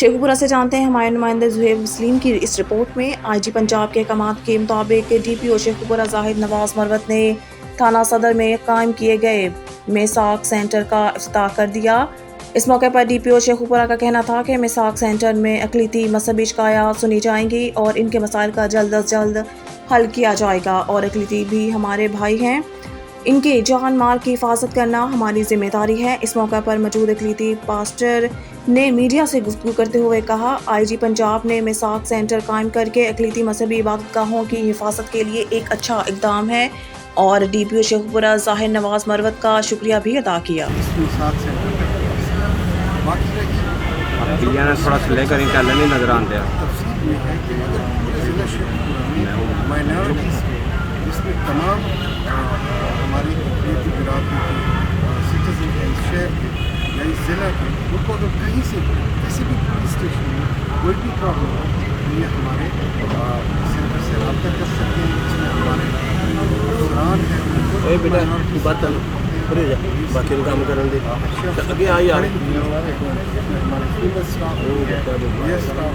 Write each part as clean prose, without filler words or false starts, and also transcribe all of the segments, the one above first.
शेखुपुरा से जानते हैं हमारे नुमाइंदे ज़ुहैब वसीम की इस रिपोर्ट में। आईजी पंजाब के अहकाम के मुताबिक डीपीओ शेखुपुरा जाहिद नवाज मरवत ने थाना सदर में कायम किए गए मेसाक सेंटर का इफ्तिताह कर दिया। इस मौके पर डीपीओ शेखुपुरा का कहना था कि मेसाक सेंटर में अक़लीती मज़हबी शिकायत सुनी जाएंगी और इनके मसाइल का जल्द अज जल्द हल किया जाएगा और अक़लीती भी हमारे भाई हैं, इनकी जान माल की हिफाजत करना हमारी जिम्मेदारी है। इस मौके पर मौजूद अक़लीती पास्टर ने मीडिया से गुफ्तगू करते हुए कहा, आईजी पंजाब ने मेसाक सेंटर कायम करके अक़लीती मजहबी इबादतगाहों की हिफाजत के लिए एक अच्छा इक़दाम है और डीपीओ शेखुपुरा जाहिद नवाज मरवत का शुक्रिया भी अदा किया। थोड़ा स्ले करें, चल नहीं नजर आते इसमें तमाम हमारी बिरादरी के सिटीजन है, इस शहर के या इस ज़िला के, उनको अगर कहीं से किसी भी पुलिस स्टेशन में कोई भी प्रॉब्लम हो तो ये हमारे सेंटर से रब्ता कर सकते हैं। इसमें हमारे अफसरान हैं, बाकी काम करने दे अगे आ यार हमारे फील्ड स्टाफ ये स्टाफ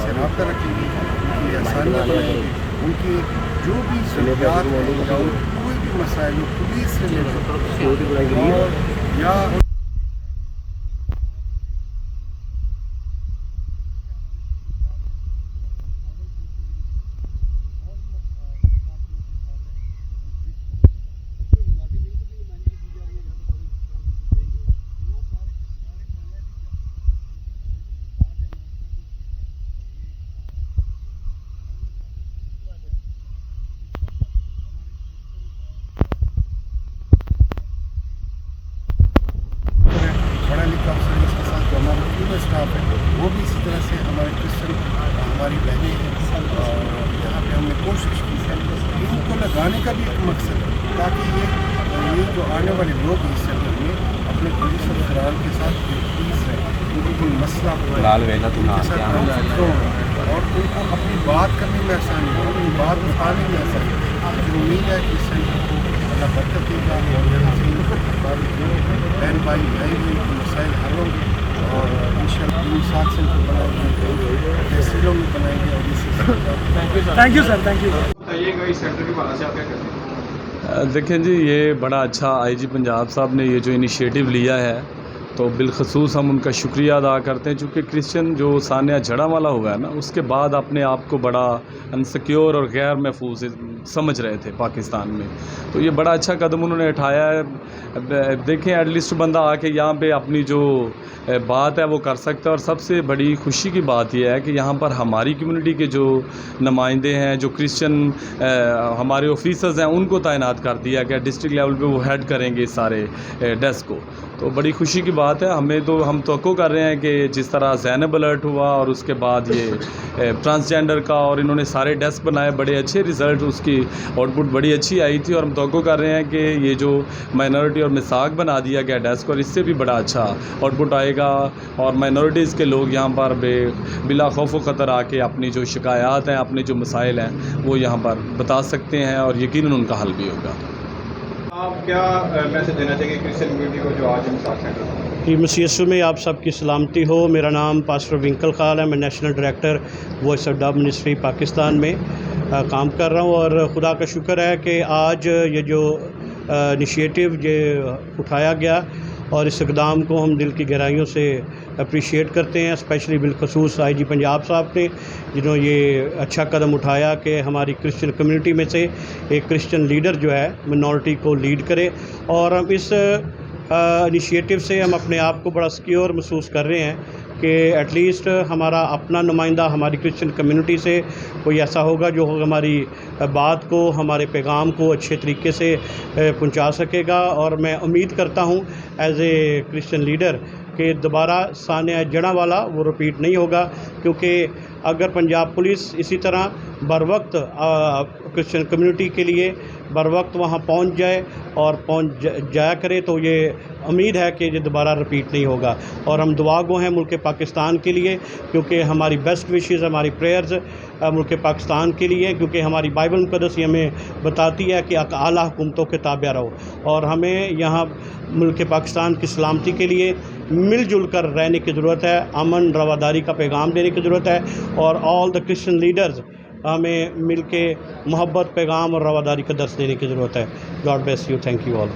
से रब्ता रखेंगे, उनकी आसानियाँ बनाएंगे, उनकी जो भी सहूलियात कोई भी मसाइल पुलिस से या पढ़ा लिखा अफसर इसके साथ जो हमारा फील्ड स्टाफ है वो भी इसी तरह से हमारे क्रिश्चन हमारी बहनें हैं और यहाँ पे हमने कोशिश की है इनको लगाने का भी एक मकसद है ताकि ये जो आने वाले लोग इस सेंटर में अपने पुलिस अफसरान के साथ पुलिस है, उनको कोई मसला और उनको अपनी बात करने में आसानी हो, अपनी बात बताने में आसानी हो। मुझे उम्मीद है कि इस सेंटर को अल्लाह बरकत देगा और यहाँ से बहन भाई उनके मसाइल हल होंगे और इंशाअल्लाह इन साथ सेंटर बनाएंगे, तहसीलों में बनाएंगे और इसी thank you sir, thank you. बताइएगा इस सेंटर के बारे से आप क्या कहते हैं? देखें जी, ये बड़ा अच्छा आईजी पंजाब साहब ने ये जो इनिशिएटिव लिया है तो बिलखसूस हम उनका शुक्रिया अदा करते हैं, चूँकि क्रिश्चियन जो सानिया जड़ा वाला हुआ है ना, उसके बाद अपने आप को बड़ा अनसिक्योर और गैर महफूज समझ रहे थे पाकिस्तान में। तो ये बड़ा अच्छा कदम उन्होंने उठाया है। देखें, एटलीस्ट बंदा आके यहाँ पे अपनी जो बात है वो कर सकता है और सबसे बड़ी खुशी की बात यह है कि यहाँ पर हमारी कम्युनिटी के जो नुमाइंदे हैं, जो क्रिश्चियन हमारे ऑफिसर्स हैं, उनको तैनात कर दिया गया डिस्ट्रिक्ट लेवल पे, वो हेड करेंगे इस सारे डेस्क को। तो बड़ी खुशी की बात है। हमें तो हम तवक्को कर रहे हैं कि जिस तरह ज़ैनब अलर्ट हुआ और उसके बाद ये ट्रांसजेंडर का और इन्होंने सारे डेस्क बनाए, बड़े अच्छे रिज़ल्ट, उसकी आउटपुट बड़ी अच्छी आई थी और हम तवक्को कर रहे हैं कि ये जो माइनॉरिटी और मिसाक बना दिया गया डेस्क, और इससे भी बड़ा अच्छा आउटपुट आएगा और माइनॉरिटीज़ के लोग यहाँ पर बिला खौफ व ख़तर आके अपनी जो शिकायत हैं, अपने जो मसाइल हैं, वो यहाँ पर बता सकते हैं और यकीनन उनका हल भी होगा। आप क्या मैसेज देना चाहिए क्रिश्चियन कम्युनिटी को जो आज मिसाक सेंटर कि मसीह यीशु में आप सबकी सलामती हो। मेरा नाम पास्टर विंकल खाल है, मैं national director voice of dub ministry Pakistan में काम कर रहा हूँ और ख़ुदा का शुक्र है कि आज ये जो इनिशिएटिव ये उठाया गया और इस इक़दाम को हम दिल की गहराइयों से अप्रिशिएट करते हैं, स्पेशली बिलखसूस आईजी पंजाब साहब ने, जिन्होंने ये अच्छा कदम उठाया कि हमारी क्रिश्चियन कम्युनिटी में से एक क्रिश्चियन लीडर जो है मिनॉरिटी को लीड करे। और हम इस इनिशिएटिव से हम अपने आप को बड़ा सिक्योर महसूस कर रहे हैं कि एटलीस्ट हमारा अपना नुमाइंदा हमारी क्रिश्चियन कम्युनिटी से कोई ऐसा होगा जो हमारी बात को, हमारे पैगाम को अच्छे तरीके से पहुंचा सकेगा। और मैं उम्मीद करता हूं एज ए क्रिश्चियन लीडर कि दोबारा सानिया जड़ा वाला वो रिपीट नहीं होगा, क्योंकि अगर पंजाब पुलिस इसी तरह बर वक्त क्रिश्चियन कम्युनिटी के लिए बर वक्त वहाँ पहुँच जाए और पहुँच जाया करे तो ये उम्मीद है कि ये दोबारा रिपीट नहीं होगा। और हम दुआ गो हैं मुल्क पाकिस्तान के लिए, क्योंकि हमारी बेस्ट विशेज़, हमारी प्रेयर्स मुल्क पाकिस्तान के लिए, क्योंकि हमारी बाइबल मुक़द्दस हमें बताती है कि आला हुकूमतों के ताबे रहो। और हमें यहाँ मुल्क पाकिस्तान की सलामती के लिए مل جل کر رہنے کی ضرورت ہے، امن رواداری کا پیغام دینے کی ضرورت ہے، اور آل دا کرسچن لیڈرز ہمیں مل کے محبت، پیغام اور رواداری کا درس دینے کی ضرورت ہے. God bless you. Thank you all.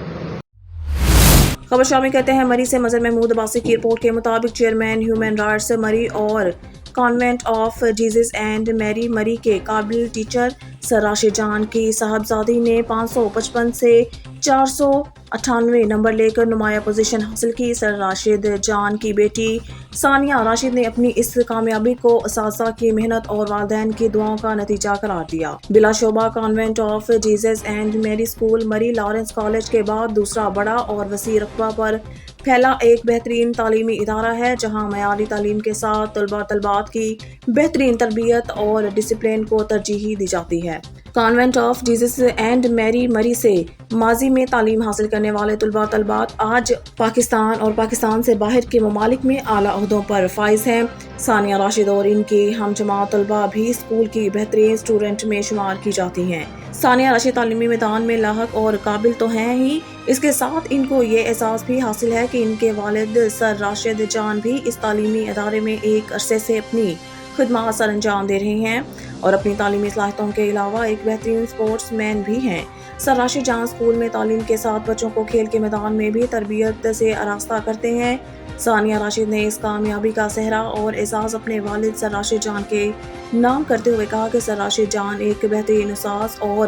خبر شامل کرتے ہیں مری سے. مظہر محمود عباسی کی رپورٹ کے مطابق چیئرمین ہیومن رائٹس مری اور کانوینٹ آف جیزس اینڈ میری مری کے قابل ٹیچر سر راشد جان کی صاحبزادی نے 555 سے 498 نمبر لے کر نمایاں پوزیشن حاصل کی. سر راشد جان کی بیٹی ثانیہ راشد نے اپنی اس کامیابی کو اساتذہ کی محنت اور والدین کی دعاؤں کا نتیجہ قرار دیا. بلا شعبہ کانوینٹ آف جیزس اینڈ میری اسکول مری لارنس کالج کے بعد دوسرا بڑا اور وسیع رقبہ پر پھیلا ایک بہترین تعلیمی ادارہ ہے، جہاں معیاری تعلیم کے ساتھ طلباء طالبات کی بہترین تربیت اور ڈسپلن کو ترجیح دی جاتی ہے. کانوینٹ آف جیزس اینڈ میری مری سے ماضی میں تعلیم حاصل کرنے والے طلباء طالبات آج پاکستان اور پاکستان سے باہر کے ممالک میں اعلیٰ عہدوں پر فائز ہیں. ثانیہ راشد اور ان کی ہم جماعت طلباء بھی اسکول کی بہترین اسٹوڈنٹ میں شمار کی جاتی ہیں. ثانیہ راشد تعلیمی میدان میں لاحق اور قابل تو ہیں ہی، اس کے ساتھ ان کو یہ احساس بھی حاصل ہے کہ ان کے والد سر راشد جان بھی اس تعلیمی ادارے میں ایک عرصے سے اپنی خدمات سر انجام دے رہے ہیں اور اپنی تعلیمی صلاحیتوں کے علاوہ ایک بہترین اسپورٹس مین بھی ہیں. سر راشد جان اسکول میں تعلیم کے ساتھ بچوں کو کھیل کے میدان میں بھی تربیت سے آراستہ کرتے ہیں. ثانیہ راشد نے اس کامیابی کا صحرا اور اعزاز اپنے والد سر راشد جان کے نام کرتے ہوئے کہا کہ سر راشد جان ایک بہترین استاد اور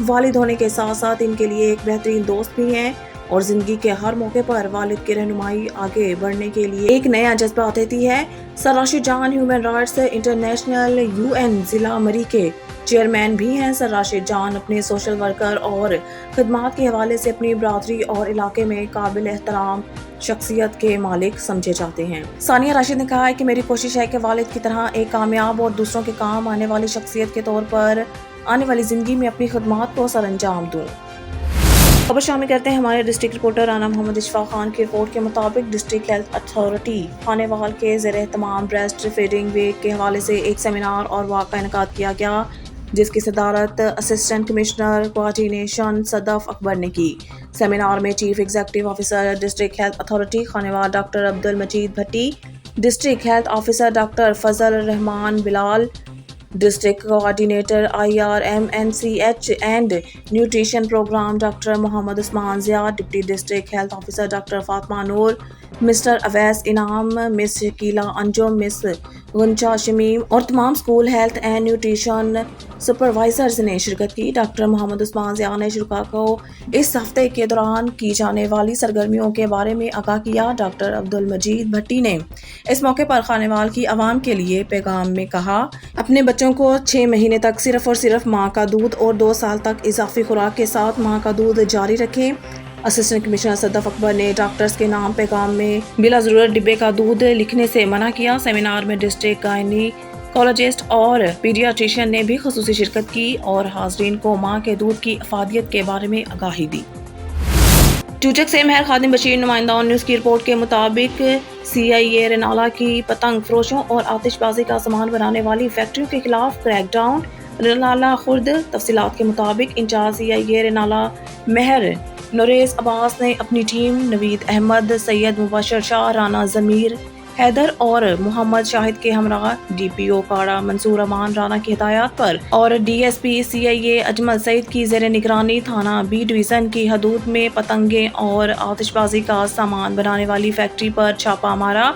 والد ہونے کے ساتھ ساتھ ان کے لیے ایک بہترین دوست بھی ہیں اور زندگی کے ہر موقع پر والد کی رہنمائی آگے بڑھنے کے لیے ایک نیا جذبہ دیتی ہے. سر راشد جان ہیومن رائٹس انٹرنیشنل UN ضلع مری کے چیئرمین بھی ہیں. سر راشد جان اپنے سوشل ورکر اور خدمات کے حوالے سے اپنی برادری اور علاقے میں قابل احترام شخصیت کے مالک سمجھے جاتے ہیں. ثانیہ راشد نے کہا ہے کہ میری کوشش ہے کہ والد کی طرح ایک کامیاب اور دوسروں کے کام آنے والی شخصیت کے طور پر آنے والی زندگی میں اپنی خدمات کو سر انجام دوں. خبر شامل کرتے ہیں ہمارے ڈسٹرکٹ رپورٹر رانا محمد اشفاق خان کی رپورٹ کے مطابق ڈسٹرکٹ ہیلتھ اتھارٹی خانے وال کے زیر اہتمام بریسٹ فیڈنگ ویک کے حوالے سے ایک سیمینار اور واقعہ انعقاد کیا گیا، جس کی صدارت assistant commissioner coordination Sadaf Akbar نے کی. سیمینار میں chief executive officer district health authority Khanewal doctor Abdul Majeed Bhatti, district health officer doctor Fazal ur Rehman Bilal, district coordinator IRMNCH and nutrition programme doctor Muhammad Usman Zia, deputy district health officer doctor Fatima Noor, mister Awais Inam, miss Shakeela Anjum, miss Ghuncha Shamim اور تمام school health and nutrition supervisors نے شرکت کی. Doctor Muhammad Usman Zia نے شرکاء کو اس ہفتے کے دوران کی جانے والی سرگرمیوں کے بارے میں آگاہ کیا. ڈاکٹر عبد المجید بھٹی نے اس موقع پر خانے وال کی عوام کے لیے پیغام میں کہا، اپنے بچوں کو 6 مہینے تک صرف اور صرف ماں کا دودھ اور 2 سال تک اضافی خوراک کے ساتھ ماں کا دودھ جاری رکھیں. اسسٹنٹ کمشنر صدف اکبر نے ڈاکٹرز کے نام پیغام میں بلا ضرورت ڈبے کا دودھ لکھنے سے منع کیا. سیمینار میں ڈسٹرکٹ گائنیکولوجسٹ اور پیڈیاٹریشین نے بھی خصوصی شرکت کی اور حاضرین کو ماں کے دودھ کی افادیت کے بارے میں آگاہی دی. ٹوٹک سے مہر خادم بشیر نمائندہ آن نیوز کی رپورٹ کے مطابق CIA رنالہ کی پتنگ فروشوں اور آتش بازی کا سامان بنانے والی فیکٹریوں کے خلاف کریک ڈاؤن. رنالہ خرد. تفصیلات کے مطابق انچارج CIA رنالہ مہر نوریز عباس نے اپنی ٹیم نوید احمد، سید مبشر شاہ، رانا ضمیر حیدر اور محمد شاہد کے ہمراہ DPO کاڑا منصور امان رانا کی ہدایات پر اور DSP CIA اجمل سعید کی زیر نگرانی تھانہ B ڈویژن کی حدود میں پتنگیں اور آتش بازی کا سامان بنانے والی فیکٹری پر چھاپہ مارا،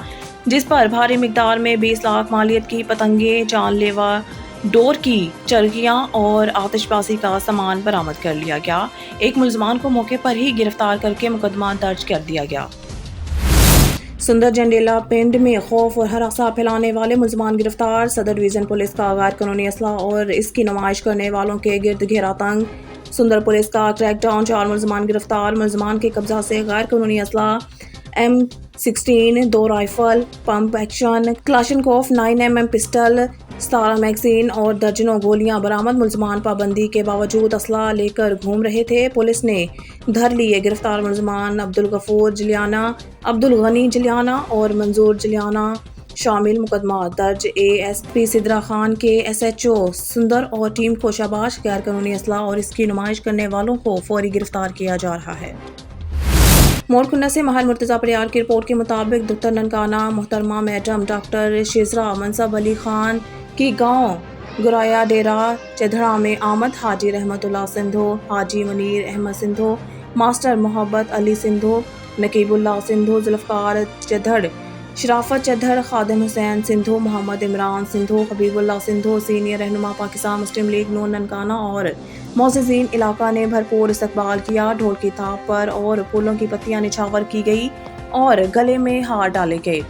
جس پر بھاری مقدار میں 20 لاکھ مالیت کی پتنگیں، جان لیوا ڈور کی چرخیاں اور آتش بازی کا سامان برآمد کر لیا گیا. ایک ملزمان کو موقع پر ہی گرفتار کر کے مقدمہ درج کر دیا گیا. سندر جنڈیلا پنڈ میں خوف اور ہراساں پھیلانے والے ملزمان گرفتار. صدر ڈویژن پولیس کا غیر قانونی اسلحہ اور اس کی نمائش کرنے والوں کے گرد گھیرا تنگ. سندر پولیس کا کریک ڈاؤن، 4 ملزمان گرفتار. ملزمان کے قبضہ سے غیر قانونی اسلحہ M16، 2 rifle, pump action Kalashnikov 9mm pistol, 17 magazine اور درجنوں گولیاں برآمد. ملزمان پابندی کے باوجود اسلحہ لے کر گھوم رہے تھے. پولیس نے دھر لیے گرفتار ملزمان عبدالغفور جلیانہ، عبدالغنی جلیانہ اور منظور جلیانہ شامل. مقدمہ درج. ASP سدرا خان کے SHO سندر اور ٹیم کو شاباش. غیر قانونی اسلحہ اور اس کی نمائش کرنے والوں کو فوری گرفتار کیا جا رہا ہے. मोरकुंडा से महल मुर्तज़ा परियार की रिपोर्ट के मुताबिक दुख्तर ननकाना मोहतरमा मैडम डॉक्टर शिजरा मनसब अली खान की गांव गुराया डेरा चधड़ा में आमद हाजी रहमतुल्लाह सिंधु, हाजी मुनीर अहमद सिंधु, मास्टर मोहब्बत अली सिंधु, नकीबुल्लाह सिंधु, जुल्फ़कार चधड़, शराफत चधड़, खादिम हुसैन सिंधु, मोहम्मद इमरान सिंधु, हबीबुल्लाह सिंधु, सीनियर रहनुमा पाकिस्तान मुस्लिम लीग नून ननकाना और मोअज़्ज़िज़ीन इलाका ने भरपूर इस्तकबाल किया। ढोल की ताप पर और फूलों की पत्तियां निछावर की गई और गले में हार डाले गए।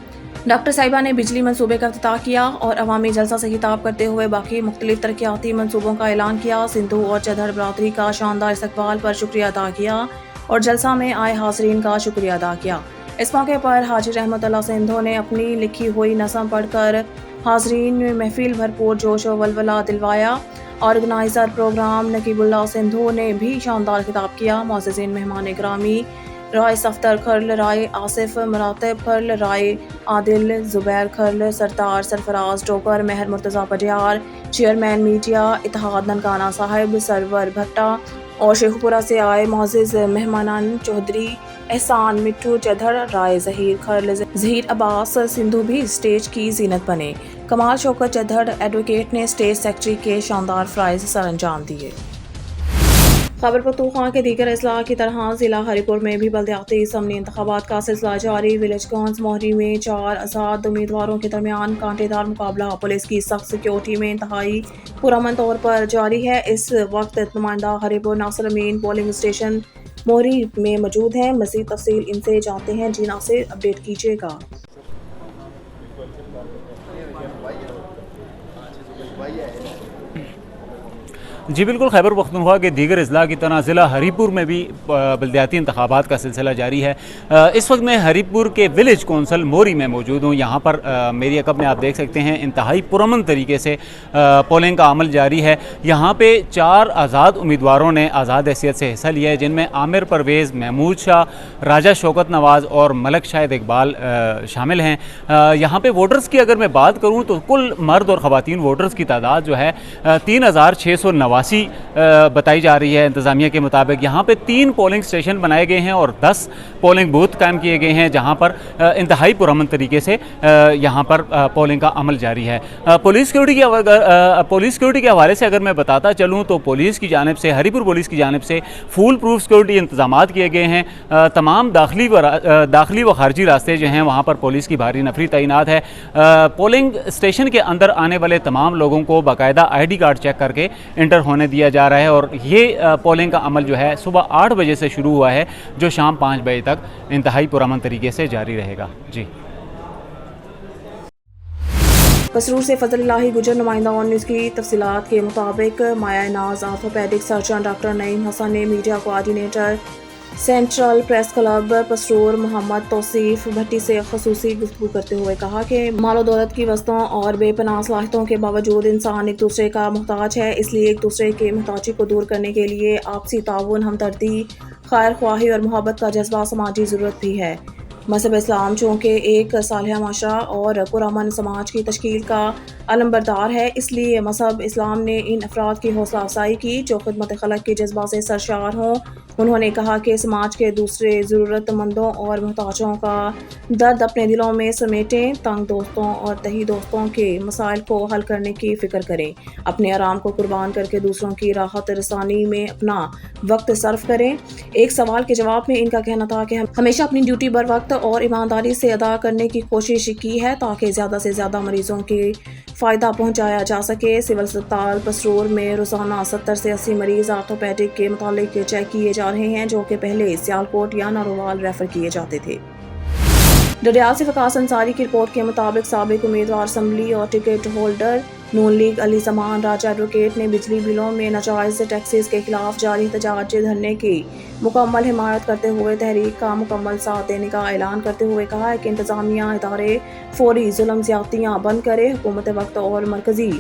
डॉक्टर साहिबा ने बिजली मंसूबे का इफ्तिताह किया और अवामी जलसा से खिताब करते हुए बाकी मुख्तलिफ तरक्याती मंसूबों का ऐलान किया। सिंधु और चधड़ बरादरी का शानदार इस्तकबाल पर शुक्रिया अदा किया और जलसा में आए हाज़रीन का शुक्रिया अदा किया। इस मौके पर हाजी रहमतुल्लाह सिंधु ने अपनी लिखी हुई नज़म पढ़कर हाज़रीन में महफिल भरपूर जोश और वलवला दिलवाया। ऑर्गेनाइज़र प्रोग्राम नकीबुल्लाह सिंधु ने भी शानदार खिताब किया। मुअज़्ज़िज़ीन मेहमान ग्रामी राय सफ्तर खर्ल, राय आसिफ मरातब खर्ल, राय आदिल जुबैर खर्ल, सरदार सरफराज टोकर, महर मुर्तज़ा परियार, चेयरमैन मीडिया इत्तेहाद ननकाना साहिब, सरवर भट्टा और शेखपुरा से आए मुअज़्ज़िज़ मेहमानान चौधरी एहसान मिट्टू चधड़, राय ज़हीर खर्ल, ज़हीर अब्बास सिंधु भी स्टेज की जीनत बने। कमाल शौकत चधड़ एडवोकेट ने स्टेज सेक्रेटरी के शानदार फ़राइज़ सर अंजाम दिए। खैबर पख्तूनख्वा के दीगर अजला की तरह ज़िला हरीपुर में भी बल्दियाती असम्बली इंतखाबात का सिलसिला जारी। विलेज गंज मोहरी में 4 आज़ाद उम्मीदवारों के दरमियान कांटेदार मुकाबला पुलिस की सख्त सिक्योरिटी में इंतहाई पुरअमन तौर पर जारी है। इस वक्त नुमाइंदा हरीपुर नासिर अमीन पोलिंग स्टेशन मोहरी में मौजूद हैं। मज़ीद तफसील इनसे जानते हैं। जी नासिर, अपडेट कीजिएगा। जी बिल्कुल, खैबर पख्तूनख्वा के दीगर अजला की तरह ज़िला हरीपुर में भी बल्दियाती इंतखाबात का सिलसिला जारी है। इस वक्त मैं हरीपुर के विलेज कौंसल मोरी में मौजूद हूँ। यहाँ पर मेरी अकब में आप देख सकते हैं इंतहाई पुरअमन तरीके से पोलिंग का अमल जारी है। यहाँ पे 4 आज़ाद उम्मीदवारों ने आज़ाद हैसियत से हिस्सा लिया है, जिनमें आमिर परवेज़, महमूद शाह, राजा शौकत नवाज़ और मलक शाहिद इकबाल शामिल हैं। यहाँ पे वोटर्स की अगर मैं बात करूँ तो कुल मर्द और ख़वातीन वोटर्स की तादाद जो है 3689 बताई जा रही है। इंतज़ामिया के मुताबिक यहाँ पे 3 पोलिंग स्टेशन बनाए गए हैं और 10 पोलिंग बूथ कायम किए गए हैं, जहाँ पर इंतहाई पुरअमन तरीके से यहाँ पर पोलिंग का अमल जारी है। पुलिस सिक्योरिटी के हवाले से अगर मैं बताता चलूँ तो पुलिस की जानिब से, हरीपुर पुलिस की जानिब से फुल प्रूफ सिक्योरिटी इंतजामात किए गए हैं। तमाम दाखिली व खारजी रास्ते जो हैं वहाँ पर पुलिस की भारी नफरी तैनात है। पोलिंग स्टेशन के अंदर आने वाले तमाम लोगों को बाकायदा ID कार्ड चेक करके इंटर होने दिया जा रहा है और ये पोलिंग का अमल जो है सुबह 8 बजे से शुरू हुआ है, जो शाम 5 बजे तक इंतहाई पुरअमन तरीके से जारी रहेगा। जी कसरूर से फजल गुजर नुमाइंदा ऑन न्यूज़ की तफसीलात के मुताबिक Maya Naz orthopaedic surgeon doctor Naeem Hassan ने media coordinator central press club Pasrur Mohammad Tauseef Bhatti से खसूसी गुफ्तगू करते हुए कहा कि मालो दौलत की वस्तुओं और बेपनाह सलाहियतों के बावजूद इंसान एक दूसरे का मोहताज है। इसलिए एक दूसरे के मोहताजी को दूर करने के लिए आपसी ताउन, हमदर्दी, खैर ख्वाही और मोहब्बत का जज्बा समाजी ज़रूरत भी है। मज़हब इस्लाम चूँकि एक सालिहा माशरा और पुरअमन समाज की तश्कील का अलमबरदार है, इसलिए मज़हब इस्लाम ने इन अफराद की हौसला अफजाई की जो खिदमत खलक के जज्बा से सरशार हों। उन्होंने कहा कि समाज के दूसरे ज़रूरतमंदों और मोहताजों का दर्द अपने दिलों में समेटें, तंग दोस्तों और तही दोस्तों के मसाइल को हल करने की फ़िक्र करें, अपने आराम को कुर्बान करके दूसरों की राहत रसानी में अपना वक्त सर्फ करें। एक सवाल के जवाब में इनका कहना था कि हम हमेशा अपनी ड्यूटी बर वक्त और ईमानदारी से अदा करने की कोशिश की है ताकि ज़्यादा से ज़्यादा मरीजों के फ़ायदा पहुंचाया जा सके। सिविल अस्पताल पसरूर में रोज़ाना 70 से 80 मरीज़ आर्थोपेडिक के मुतालिक चेक किए जा रहे हैं, जो कि पहले सियालकोट या नारोवाल रेफर किए जाते थे। डडियाल से वकास अंसारी की रिपोर्ट के मुताबिक साबिक उम्मीदवार असम्बली और टिकट होल्डर नून लीग अली ज़मान राजा एडवोकेट ने बिजली बिलों में नाजायज़ टैक्सेस के खिलाफ जारी एहतजाज धरने की मुकम्मल हिमायत करते हुए तहरीक का मुकम्मल साथ देने का ऐलान करते हुए कहा है कि इंतज़ामिया इदारे फौरी जुल्म ज़्यादतियाँ बंद करे, हुकूमत वक्त और मरकज़ी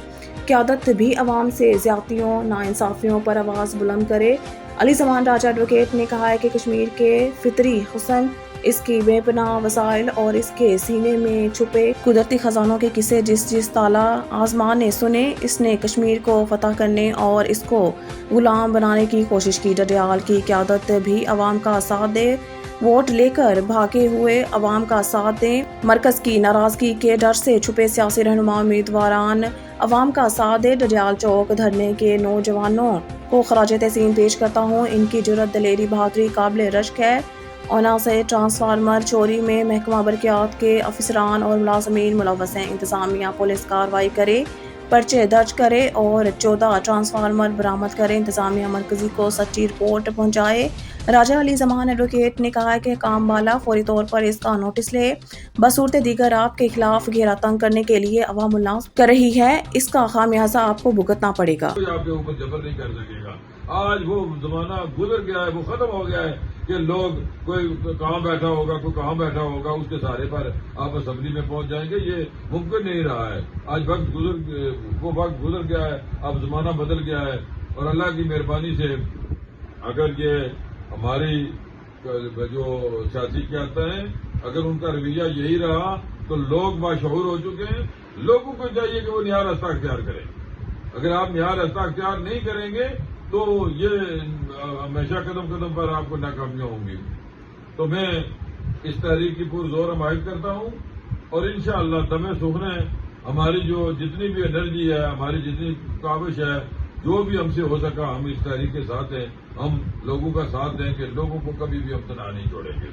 क़यादत भी अवाम से ज़्यादतियों नाइंसाफ़ियों पर आवाज़ बुलंद करे। अली ज़मान राजा एडवोकेट ने कहा है कि कश्मीर के फितरी हुस्न اس کی بے پناہ وسائل اور اس کے سینے میں چھپے قدرتی خزانوں کے قصے جس تالا آسمان نے سنے، اس نے کشمیر کو فتح کرنے اور اس کو غلام بنانے کی کوشش کی۔ ڈڈیال کی قیادت بھی عوام کا ساتھ دے، ووٹ لے کر بھاگے ہوئے عوام کا ساتھ دیں۔ مرکز کی ناراضگی کے ڈر سے چھپے سیاسی رہنما امیدواران عوام کا ساتھ دے۔ ڈڈیال چوک دھرنے کے نوجوانوں کو خراج تحسین پیش کرتا ہوں، ان کی جرأت، دلیری، بہادری قابل رشک ہے۔ اونا سے ٹرانسفارمر چوری میں محکمہ برقیات کے افسران اور ملازمین ملوث ہیں، انتظامیہ پولیس کارروائی کرے، پرچے درج کرے اور 14 ٹرانسفارمر برآمد کرے، انتظامیہ مرکزی کو سچی رپورٹ پہنچائے۔ راجہ علی زمان ایڈوکیٹ نے کہا کہ کام بالا فوری طور پر اس کا نوٹس لے، بصورت دیگر آپ کے خلاف گھیرا تنگ کرنے کے لیے عوام الناس کر رہی ہے، اس کا خمیازہ آپ کو بھگتنا پڑے گا۔ کوئی آپ کے اوپر جبر نہیں کر سکے گا۔ آج وہ زمانہ گزر گیا ہے، وہ ختم ہو گیا ہے کہ لوگ کوئی کہاں بیٹھا ہوگا، کوئی کہاں بیٹھا ہوگا، اس کے سہارے پر آپ اسمبلی میں پہنچ جائیں گے، یہ ممکن نہیں رہا ہے۔ آج وہ وقت گزر گیا ہے، اب زمانہ بدل گیا ہے، اور اللہ کی مہربانی سے اگر یہ ہماری جو سیاسی قیادتیں ہیں، اگر ان کا رویہ یہی رہا تو لوگ باشعور ہو چکے ہیں۔ لوگوں کو چاہیے کہ وہ نیا راستہ اختیار کریں۔ اگر آپ نیا راستہ اختیار نہیں کریں گے تو یہ ہمیشہ قدم قدم پر آپ کو ناکامیاں ہوں گی۔ تو میں اس تحریک کی پرزور حمایت کرتا ہوں، اور انشاءاللہ دم سخنے ہماری جو جتنی بھی انرجی ہے، ہماری جتنی کاوش ہے، جو بھی ہم سے ہو سکا ہم اس تحریک کے ساتھ ہیں، ہم لوگوں کا ساتھ دیں کہ لوگوں کو کبھی بھی ہم تنہا نہیں چھوڑیں گے۔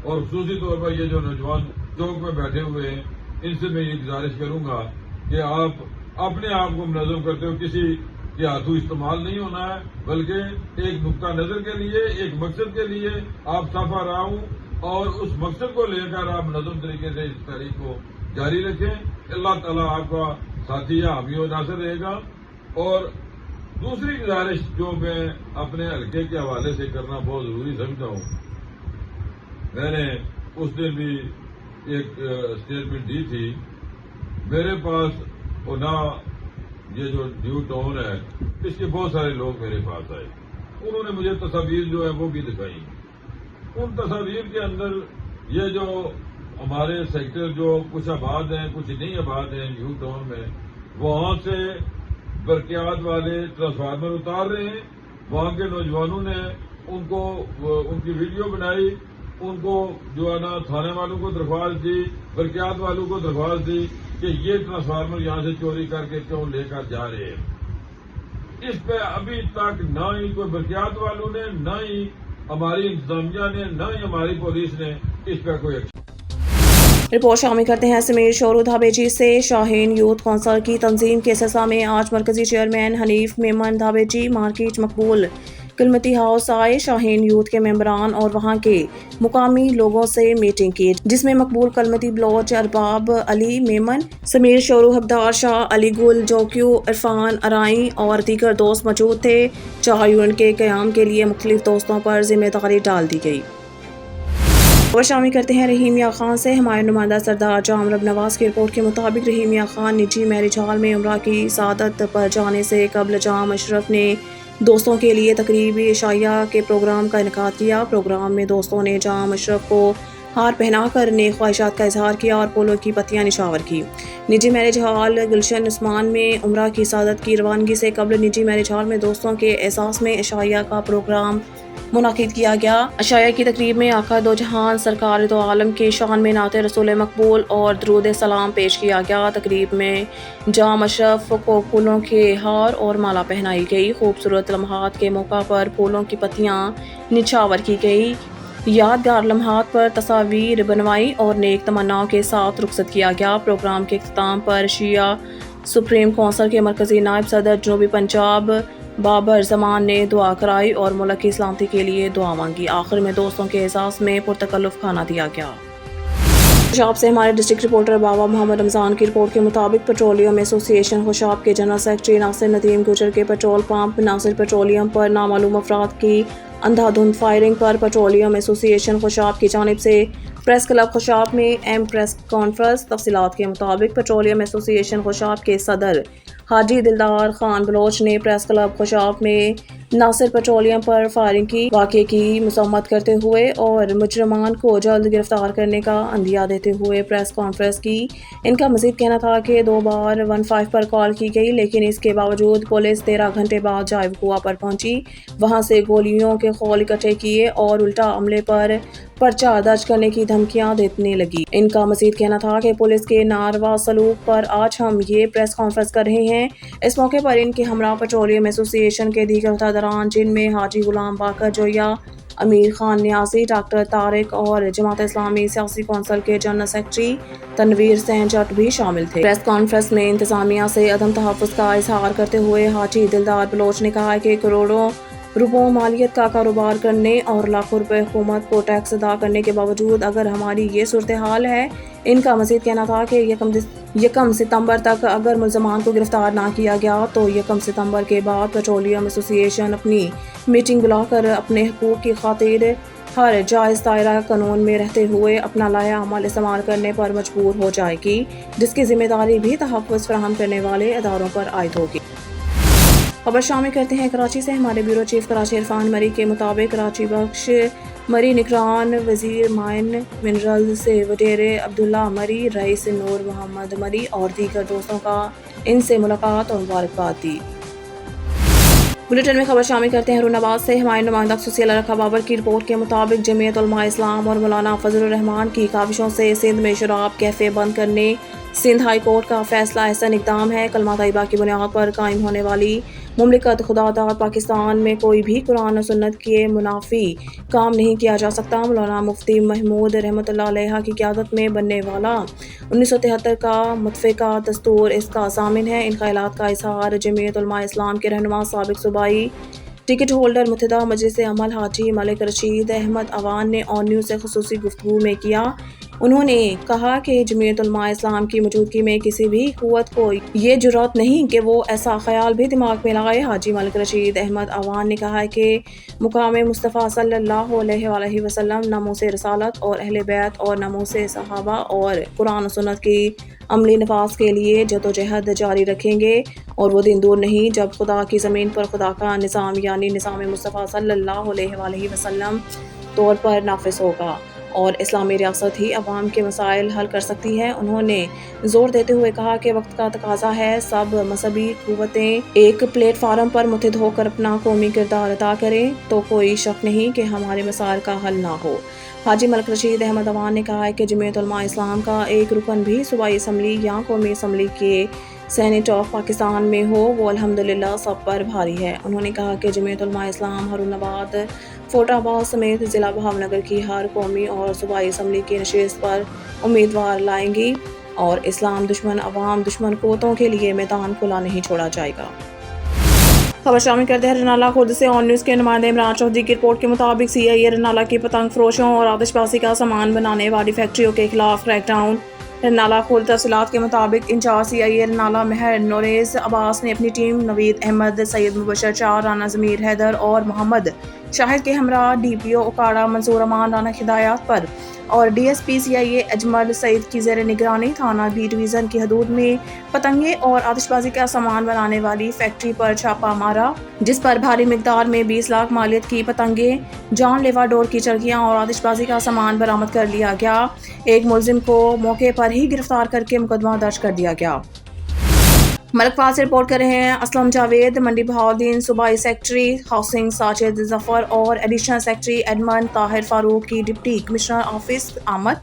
اور خصوصی طور پر یہ جو نوجوان چوک میں بیٹھے ہوئے ہیں، ان سے میں یہ گزارش کروں گا کہ آپ اپنے آپ کو منظم کرتے ہو، کسی کے ہاتھوں استعمال نہیں ہونا ہے، بلکہ ایک نقطہ نظر کے لیے، ایک مقصد کے لیے آپ صافہ راہ ہوں، اور اس مقصد کو لے کر آپ منظم طریقے سے اس تحریک کو جاری رکھیں۔ اللہ تعالیٰ آپ کا ساتھی یا حامی و ناصر رہے گا۔ اور دوسری گزارش جو میں اپنے حلقے کے حوالے سے کرنا بہت ضروری سمجھتا ہوں، میں نے اس دن بھی ایک اسٹیٹمنٹ دی تھی، میرے پاس اونا یہ جو نیو ٹاؤن ہے، اس کے بہت سارے لوگ میرے پاس آئے، انہوں نے مجھے تصاویر جو ہے وہ بھی دکھائی۔ ان تصاویر کے اندر یہ جو ہمارے سیکٹر جو کچھ آباد ہیں، کچھ نہیں آباد ہیں نیو ٹاؤن میں، وہاں سے برقیات والے ٹرانسفارمر اتار رہے ہیں، وہاں کے نوجوانوں نے ان کی ویڈیو بنائی، ان کو جو ہے نا تھانے والوں کو درخواست دی، برقیات والوں کو درخواست دی کہ یہ ٹرانسفارمر یہاں سے چوری کر کے کیوں لے کر جا رہے ہیں۔ اس پہ ابھی تک نہ ہی کوئی برقیات والوں نے، نہ ہی ہماری انتظامیہ نے، نہ ہی ہماری پولیس نے اس پہ کوئی ایکشن۔ رپورٹ شامل کرتے ہیں سمیر شورو دھابے جی سے۔ شاہین یوتھ کونسل کی تنظیم کے سلسلہ میں آج مرکزی چیئرمین حنیف میمن دھابے جی مارکیٹ مقبول کلمتی ہاؤس آئے۔ شاہین یوتھ کے ممبران اور وہاں کے مقامی لوگوں سے میٹنگ کی، جس میں مقبول کلمتی بلوچ ارباب علی میمن، سمیر شورو حبدار شاہ، علی گل جوکیو، عرفان ارائیں اور دیگر دوست موجود تھے۔ چاہ یونٹ کے قیام کے لیے مختلف دوستوں پر ذمہ داری ڈال دی گئی۔ اور شامل کرتے ہیں رحیم یا خان سے۔ ہمارے نمائندہ سردار جام رب نواز کی رپورٹ کے مطابق رحیم یا خان نجی میرج ہال میں عمرہ کی سعادت پر جانے سے قبل جام اشرف نے دوستوں کے لیے تقریبی عشائیہ کے پروگرام کا انعقاد کیا۔ پروگرام میں دوستوں نے جام اشرف کو ہار پہنا کر نیک خواہشات کا اظہار کیا اور پھولوں کی پتیاں نشاور کی۔ نجی میرج ہال گلشن عثمان میں عمرہ کی سعادت کی روانگی سے قبل نجی میرج ہال میں دوستوں کے احساس میں عشائیہ کا پروگرام منعقد کیا گیا۔ عشائیہ کی تقریب میں آقا دو جہان سرکار دو عالم کی شان میں نعت رسول مقبول اور درود سلام پیش کیا گیا۔ تقریب میں جام اشرف کو پھولوں کے ہار اور مالا پہنائی گئی۔ خوبصورت لمحات کے موقع پر پھولوں کی پتیاں نچھاور کی گئی۔ یادگار لمحات پر تصاویر بنوائی اور نیک تمناؤں کے ساتھ رخصت کیا گیا۔ پروگرام کے اختتام پر شیعہ سپریم کونسل کے مرکزی نائب صدر جنوبی پنجاب بابر زمان نے دعا کرائی اور ملک کی سلامتی کے لیے دعا مانگی۔ آخر میں دوستوں کے اعزاز میں پرتکلف کھانا دیا گیا۔ خوشاب سے ہمارے ڈسٹرکٹ رپورٹر بابا محمد رمضان کی رپورٹ کے مطابق پیٹرولیم ایسوسی ایشن خوشاب کے جنرل سیکرٹری ناصر ندیم گجر کے پیٹرول پمپ ناصر پیٹرولیم پر نامعلوم افراد کی اندھا دھند فائرنگ پر پیٹرولیم ایسوسی ایشن خوشاب کی جانب سے پریس کلب خوشاب میں اہم پریس کانفرنس۔ تفصیلات کے مطابق پیٹرولیم ایسوسی ایشن خوشاب کے صدر حاجی دلدار خان بلوچ نے پریس کلب خوشاب میں नासिर पेट्रोलियम पर फायरिंग की वाक़े की मज़म्मत करते हुए और मुजरमान को जल्द गिरफ्तार करने का अंदिया देते हुए प्रेस कॉन्फ्रेंस की। इनका मज़ीद कहना था कि 2 बार 15 पर कॉल की गई, लेकिन इसके बावजूद पुलिस 13 घंटे बाद जायवकुआ पर पहुंची, वहां से गोलियों के खौल इकट्ठे किए और उल्टा अमले पर पर्चा दर्ज करने की धमकियां देने लगी। इनका मज़ीद कहना था कि पुलिस के नारवा सलूक पर आज हम ये प्रेस कॉन्फ्रेंस कर रहे हैं। इस मौके पर इनके हमरा पेट्रोलियम एसोसिएशन के दीगर अहदेदारान, जिनमें हाजी गुलाम बाकर जोया, अमीर खान न्यासी, डॉक्टर तारिक और जमात इस्लामी सियासी कौंसिल के जनरल सेक्रेटरी तनवीर सैन जट भी शामिल थे। प्रेस कॉन्फ्रेंस में इंतजामिया से अदम तहफ़्फ़ुज़ का इजहार करते हुए हाजी दिलदार बलोच ने कहा कि करोड़ों रुपयों मालियत का कारोबार करने और लाखों रुपए हुकूमत को टैक्स अदा करने के बावजूद अगर हमारी ये सूरत हाल है। इनका मज़ीद कहना था कि यकम सितंबर तक अगर मुलजमान को गिरफ्तार ना किया गया तो 1 सितंबर के बाद पेट्रोलियम एसोसिएशन अपनी मीटिंग बुलाकर अपने हकूक़ की खातिर हर जायज़ दायरा कानून में रहते हुए अपना लाया अमल इस्तेमाल करने पर मजबूर हो जाएगी, जिसकी जिम्मेदारी भी तहफ़्फ़ुज़ फराहम करने वाले इदारों पर आयद होगी। खबर शामिल करते हैं कराची से। हमारे ब्यूरो चीफ कराची इरफान मरी के मुताबिक कराची बख्श मरी निगरान वजीर माइन मिनरल से वडेरे अब्दुल्ला मरी, रईस नूर मोहम्मद मरी और दीगर दोस्तों का इनसे मुलाकात और मुबारकबाद दी। बुलेटिन में खबर शामिल करते हैं रूनाबाद से। हमारे नुमाइंदा खुसूसी रखा बाबर की रिपोर्ट के मुताबिक जमीयत उलमा इस्लाम और मौलाना फजलुर रहमान की काविशों से सिंध में शराब कैफे बंद करने सिंध हाई कोर्ट का फैसला ऐसा इक़दाम है। कलमा तैयबा की बुनियाद पर कायम होने वाली मुमलिकत खुदादार पाकिस्तान में कोई भी कुरान और सुन्नत के मुनाफी काम नहीं किया जा सकता। मौलाना मुफ्ती महमूद रहमतुल्लाह अलैह की क़यादत में बनने वाला 1973 का मुतफ़िका दस्तूर इसका ज़ामिन है। इन ख़यालात का इज़हार जमीयत उलमा इस्लाम के रहनुमा साबिक़ सूबाई टिकट होल्डर मुत्तहिदा मजलिस अमल हाजी मलिक रशीद अहमद अवान ने ऑन न्यूज़ से खुसूसी गुफ्तगू में किया। उन्होंने कहा कि जमीयत उलमा इस्लाम की मौजूदगी में किसी भी क़ुव्वत को ये जुर्रत नहीं कि वो ऐसा ख्याल भी दिमाग में लगाए। हाजी मलिक रशीद अहमद अवान ने कहा कि मुकाम मुस्तफ़ा सल्लल्लाहु अलैहि वसल्लम नामूस रसालत और अहले बैत और नामूस सहाबा और कुरान और सुन्नत की अमली नफाज के लिए जदोजहद जारी रखेंगे और वो दिन दूर नहीं जब खुदा की ज़मीन पर खुदा का निज़ाम यानी निज़ाम मुस्तफ़ा सल्लल्लाहु अलैहि वसल्लम तौर पर नाफिज होगा और इस्लामी रियासत ही अवाम के मसाइल हल कर सकती है। उन्होंने जोर देते हुए कहा कि वक्त का तकाजा है सब मजहबी क़ुव्वतें एक प्लेटफार्म पर मुत्तहिद होकर अपना कौमी किरदार अदा करें तो कोई शक नहीं कि हमारे मसाइल का हल ना हो। हाजी मलिक रशीद अहमद अवान ने कहा है कि जमीयत उलमा इस्लाम का एक रुकन भी सूबाई असम्बली या कौमी असम्बली के सेनेट ऑफ पाकिस्तान में हो वो अल्हम्दुलिल्लाह सब पर भारी है। उन्होंने कहा कि जमीयत उलमा इस्लाम हारूनाबाद फोटाबाद समेत ज़िला भावनगर की हर कौमी और सूबाई असम्बली की नशिस्त पर उम्मीदवार लाएंगी और इस्लाम दुश्मन अवाम दुश्मन क़ुव्वतों के लिए मैदान खुला नहीं छोड़ा जाएगा। खबर शामिल करते हैं रनाला खुर्द से। ऑन न्यूज़ के नुमाइंदे इमरान चौधरी की रिपोर्ट के मुताबिक CIA रनाला की पतंग फरोशों और आतिशबाजी का सामान बनाने वाली फैक्ट्रियों के खिलाफ क्रैकडाउन। रनाला खुर्द तफसीलात के मुताबिक इंचार्ज CIA रनाला महर नोरेज़ अब्बास ने अपनी टीम नवीद अहमद, सैयद मुबशर चार, राना ज़मीर हैदर और मोहम्मद शाहिद के हमरा DPO उकाड़ा मंसूर अमान राना की हिदायत पर और DSP CIA अजमल सईद की ज़ेर निगरानी थाना B डिवीज़न की हदूद में पतंगे और आतिशबाजी का सामान बनाने वाली फैक्ट्री पर छापा मारा, जिस पर भारी मिकदार में 20 लाख मालियत की पतंगे, जानलेवा डोर की चरखियाँ और आतिशबाजी का सामान बरामद कर लिया गया। एक मुलजिम को मौके पर ही गिरफ्तार करके मुकदमा दर्ज कर दिया गया। मलकपाल से रिपोर्ट कर रहे हैं असलम जावेद। मंडी बहाउद्दीन सूबाई सेक्रेटरी हाउसिंग साजिद जफर और additional secretary Edmund Tahir Farooq की डिप्टी कमिश्नर ऑफिस आमद,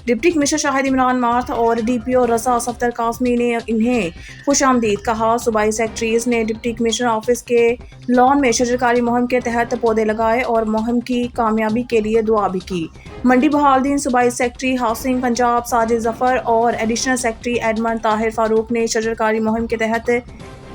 deputy commissioner Shahid Imran math और DPO रजा सफ्तर कासमी ने इन्हें खुशामदीद कहा। सूबाई सेक्रेटरीज ने डिप्टी कमिश्नर ऑफिस के लॉन में शजरकारी मुहिम के तहत पौधे लगाए और मुहिम की कामयाबी के लिए दुआ भी की। मंडी बहाउद्दीन सूबाई सेक्रेटरी हाउसिंग पंजाब साजिद जफर और additional secretary Edmund Tahir Farooq ने शजरकारी मुहिम के तहत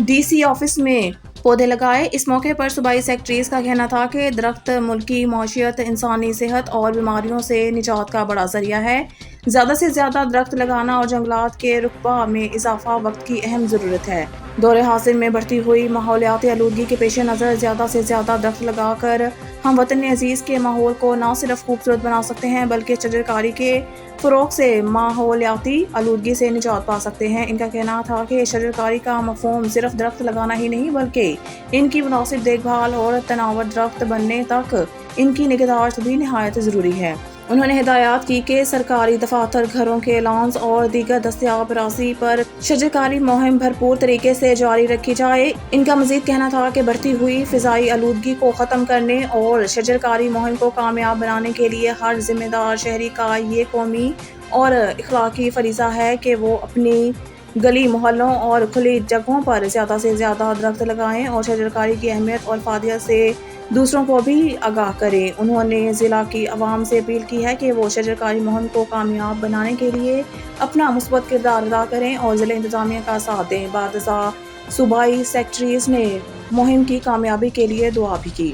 DC ऑफिस में पौधे लगाए। इस मौके पर सूबाई सेक्रेटरीज का कहना था कि दरख्त मुल्की मौशियत, इंसानी सेहत और बीमारियों से निजात का बड़ा जरिया है। ज़्यादा से ज़्यादा दरख्त लगाना और जंगलात के रुकबा में इजाफा वक्त की अहम ज़रूरत है। दौरे हासिल में बढ़ती हुई माहौलियाती आलूदगी के पेश नज़र ज़्यादा से ज़्यादा दरख्त लगाकर हम वतन अजीज़ के माहौल को न सिर्फ खूबसूरत बना सकते हैं बल्कि शजरकारी के फ़रोग़ से माहौलियाती आलूदगी से निजात पा सकते हैं। इनका कहना था कि शजरकारी का मफ़हूम सिर्फ दरख्त लगाना ही नहीं बल्कि इनकी मुनासिब देखभाल और तनावर दरख्त बनने तक इनकी निगहदाश्त भी निहायत ज़रूरी है। उन्होंने हिदायत की कि सरकारी दफातर, घरों के लॉन्स और दीगर दस्तयाब राशि पर शजरकारी मुहिम भरपूर तरीके से जारी रखी जाए। इनका मजीद कहना था कि बढ़ती हुई फ़िज़ाई आलूदगी को ख़त्म करने और शजरकारी मुहिम को कामयाब बनाने के लिए हर जिम्मेदार शहरी का ये कौमी और इखलाकी फरीज़ा है कि वो अपनी गली मोहल्लों और खुली जगहों पर ज़्यादा से ज़्यादा दरख्त लगाएं और शजरकारी की अहमियत और फ़ायदियत से दूसरों को भी आगाह करें। उन्होंने ज़िला की आवाम से अपील की है कि वो शजरकारी मुहिम को कामयाब बनाने के लिए अपना मुस्बत किरदार अदा करें और ज़िला इंतज़ामिया का साथ दें। बादशाह सूबाई सेक्रेटरीज़ ने मुहिम की कामयाबी के लिए दुआ भी की।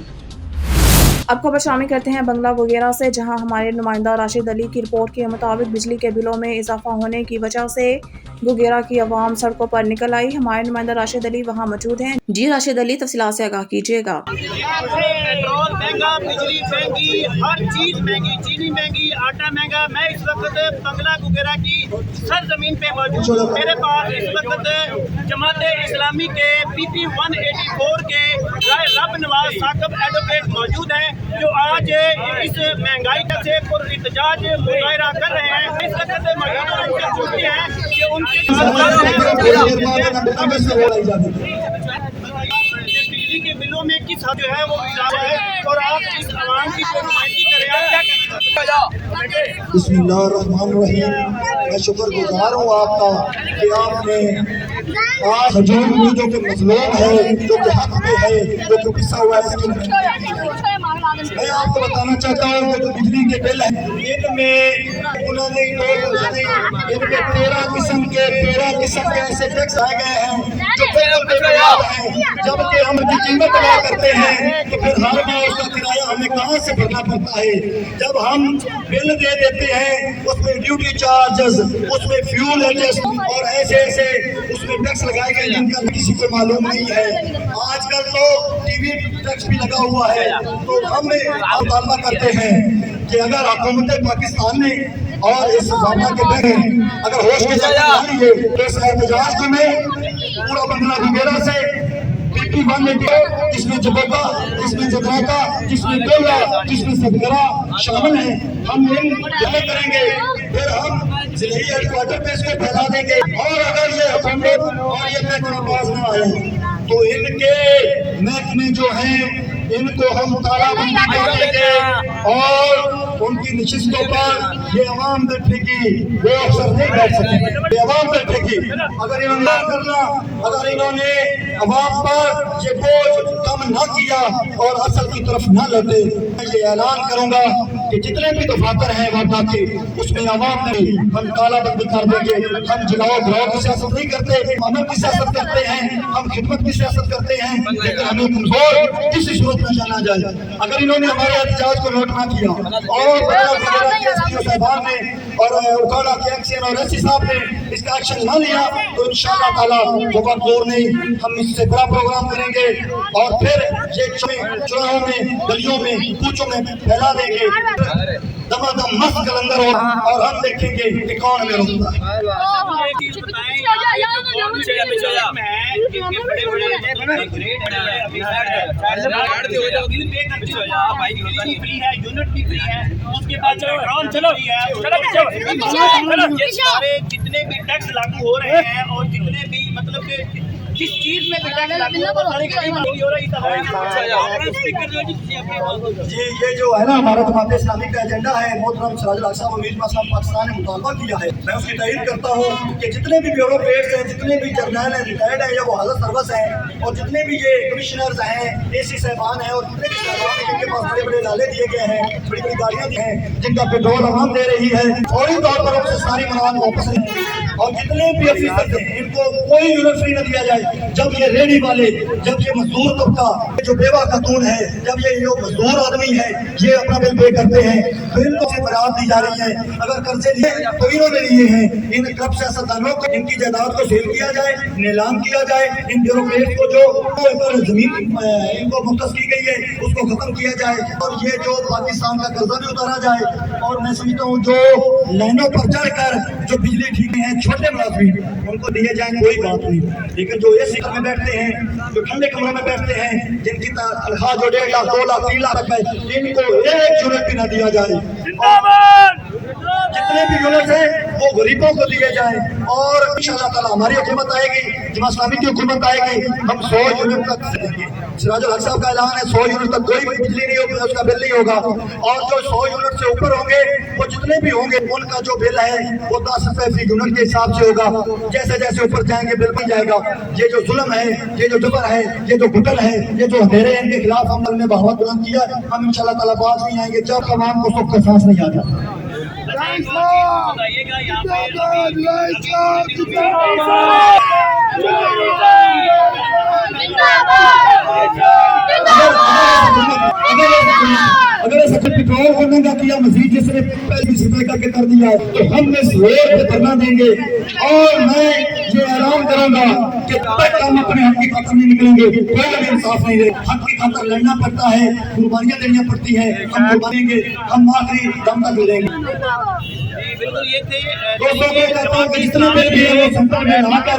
अब खबर शामिल करते हैं बंगला गुगेरा से, जहां हमारे नुमाइंदा राशिद अली की रिपोर्ट के मुताबिक बिजली के बिलों में इजाफा होने की वजह से गुगेरा की आवाम सड़कों पर निकल आई। हमारे नुमाइंदा राशिद अली वहां मौजूद हैं। जी राशिद अली, तफसीलात से आगाह कीजिएगा। पेट्रोल महंगा, बिजली महंगी, हर चीज महंगी, चीनी महंगी, आटा महंगा। मैं इस वक्त बंगला गुगेरा की सरजमीन पे मौजूद हूँ। मेरे पास इस वक्त जमात इस्लामी के PP 184 के राय रब नवाज साकब एडवोकेट मौजूद हैं, जो आज इस महंगाई का से पुरइतजाज मुजाहरा कर रहे हैं। इस वक्त मौजूद उनसे पूछते हैं कि उनके बिजली के बिलों में किस हद जो है वो इजाफा है और आप इस आवाम की नुमाइंदगी करें, आप क्या कहना चाहते हैं? बिस्मिल्लाहिर्रहमानिर्रहीम। मैं शुक्रगुजार हूँ आपका कि आपने आज हजूम उम्मीदों के मजलूम है, जो कि हक में है, जो कि पिसा हुआ है। मैं आपको बताना चाहता हूँ कि जो बिजली के बिल है इनमें उन्होंने इनके 13 किस्म के ऐसे टैक्स आए गए हैं जो पेट्रोल पे खराब है। जबकि हम की कीमत अदा करते हैं तो फिर हर माह उसका किराया हमें कहाँ से भरना पड़ता है। जब हम बिल दे देते हैं उसमें ड्यूटी चार्जेस, उसमें फ्यूल एडजस्ट और ऐसे उसमें टैक्स लगाए गए जिनका किसी को मालूम नहीं है। आजकल तो टीवी टैक्स भी लगा हुआ है। तो हम मुतालबा करते हैं कि अगर हुकूमत पाकिस्तान ने और इस ज़माना के बगैर अगर होश के साथ लिए तो इस एहतजाज को में पूरा बंगला गुगेरा से PP 184 जिसमें जबोका, जिसमें जगराका, जिसमें डोला, जिसमें सदगरा शामिल है, हम इन जमे करेंगे। फिर हम जिले हेडक्वार्टर पे इसको फैला देंगे और अगर ये हुकूमत और ये महकमा पास न आए तो इनके महकमे जो हैं इनको हम तालाबंदी कर देंगे और उनकी नशिस्तों पर ये अवाम बैठेगी, वो अफसर नहीं बैठ सकेंगे, ये अवाम बैठेगी। अगर इन्होंने करना, अगर इन्होंने अवाम पर ये बोझ कम न किया और असल की तरफ न लौटे, मैं ये ऐलान करूंगा कि जितने भी दफातर हैं वादा के उसमें अवाम में हम तालाबंदी कर देंगे। हम जलाओ घराव की सियासत नहीं करते, अमन की सियासत करते हैं, हम खिदमत की सियासत करते हैं, लेकिन हमें कमजोर किसी सूरत में जाना जाए। अगर इन्होंने हमारे एहतजाज को नोट न किया और साहबान ने और उकाड़ा के एक्शन और एससी साहब ने इसका एक्शन न लिया तो इंशाअल्लाह ताला बहुत दूर नहीं हम इससे बड़ा प्रोग्राम करेंगे और फिर ये चुनावों में, गलियों में, कूचों में फैला देंगे। दमादम मस्त कलंदर हो और हम देखेंगे कि कौन हमें रोकता है। जितने भी टैक्स लागू हो रहे हैं और जितने भी मतलब कि जिस चीज में भी टैक्स लागू हो रहा है जी, ये जो है ना हमारा जमात इस्लामी का एजेंडा है, मोहतरम सिराजुल हक साहब अमीर मसलम पाकिस्तान ने मुतालबा किया है। मैं उसकी तारीफ करता हूँ कि जितने भी ब्यूरोक्रेट्स हैं, जितने भी जर्नल हैं, रिटायर्ड हैं या वो हालत सर्वस हैं और जितने भी ये कमिश्नर्स हैं, AC साहबान हैं और जितने भी साहबान हैं जिनके पास बड़े बड़े डाले दिए गए हैं, बड़ी बड़ी गाड़ियाँ दी हैं, जिनका पेट्रोल आवाम दे रही है, फौरी तौर पर उनसे सारी मनान वापस اور جتنے بھی افیسر ہیں ان کو کوئی यूनिट फ्री न दिया जाए। जब ये रेडी वाले, जब ये मजदूर तबका, जो बेवा खातून है, जब ये जो मजदूर आदमी है ये अपना बिल पे करते हैं तो इनको से बरात दी जा रही है। अगर कर्जे लिए तो इन्होंने लिए हैं, इन क्लब सियासतदानों को इनकी जायदाद को सेल किया जाए, नीलाम किया जाए, इन ब्यूरोक्रेट को जो जमीन इनको मुख्तस की गई है उसको खत्म किया जाए और ये जो पाकिस्तान का कर्जा भी उतारा जाए। और मैं समझता हूँ जो लाइनों पर चढ़कर जो बिजली ठीक है छोटे मुलाजिम उनको दिए जाए कोई बात नहीं, लेकिन जो एसी में बैठते हैं, जो ठंडे कमरों में बैठते हैं, जिनकी तनख्वाह जो 1.5 लाख 2 लाख 3 लाख है, इनको एक यूनिट भी न दिया जाए। जितने भी यूनिट है वो गरीबों को दिए जाए और इंशाअल्लाह ताला हमारी हुकूमत आएगी, जमात इस्लामी की हुकूमत आएगी, हम 100 यूनिट तक देंगे। सिराजुल हक साहब का ऐलान है 100 यूनिट तक कोई बिजली नहीं होगी, उसका बिल नहीं होगा। और जो 100 यूनिट से ऊपर होंगे वो जितने भी होंगे उनका जो बिल है वो 10 रुपए फी यूनिट के हिसाब से होगा। जैसे जैसे ऊपर जाएंगे बिल बन जाएगा। ये जो जुल्म है, ये जो जबर है, ये जो घुटन है, ये जो अंधेरे हैं, इनके खिलाफ हम ने बगावत बुलंद किया। हम इंशाअल्लाह ताला बाज नहीं आएंगे जब तमाम को सुख का सांस नहीं आ जाता। बताइएगा यहाँ अगर ऐसा पेट्रोल को महंगा किया मजीद जिसने पहले सिफाई करके कर दिया तो हम इस रोड पे धरना देंगे। और मैं ये ऐलान करूंगा कि तब तक हम अपने हक की खातर नहीं निकलेंगे, कोई भी इंसाफ नहीं दे। हक की खातर लड़ना पड़ता है, कुर्बानियां देनी पड़ती है, हम कुर्बानेंगे, हम आखिरी दम तक लड़ेंगे। बिल्कुल ये थे दोस्तों को कहता हूं कि जितना बिल भी है वो संसद में ला कर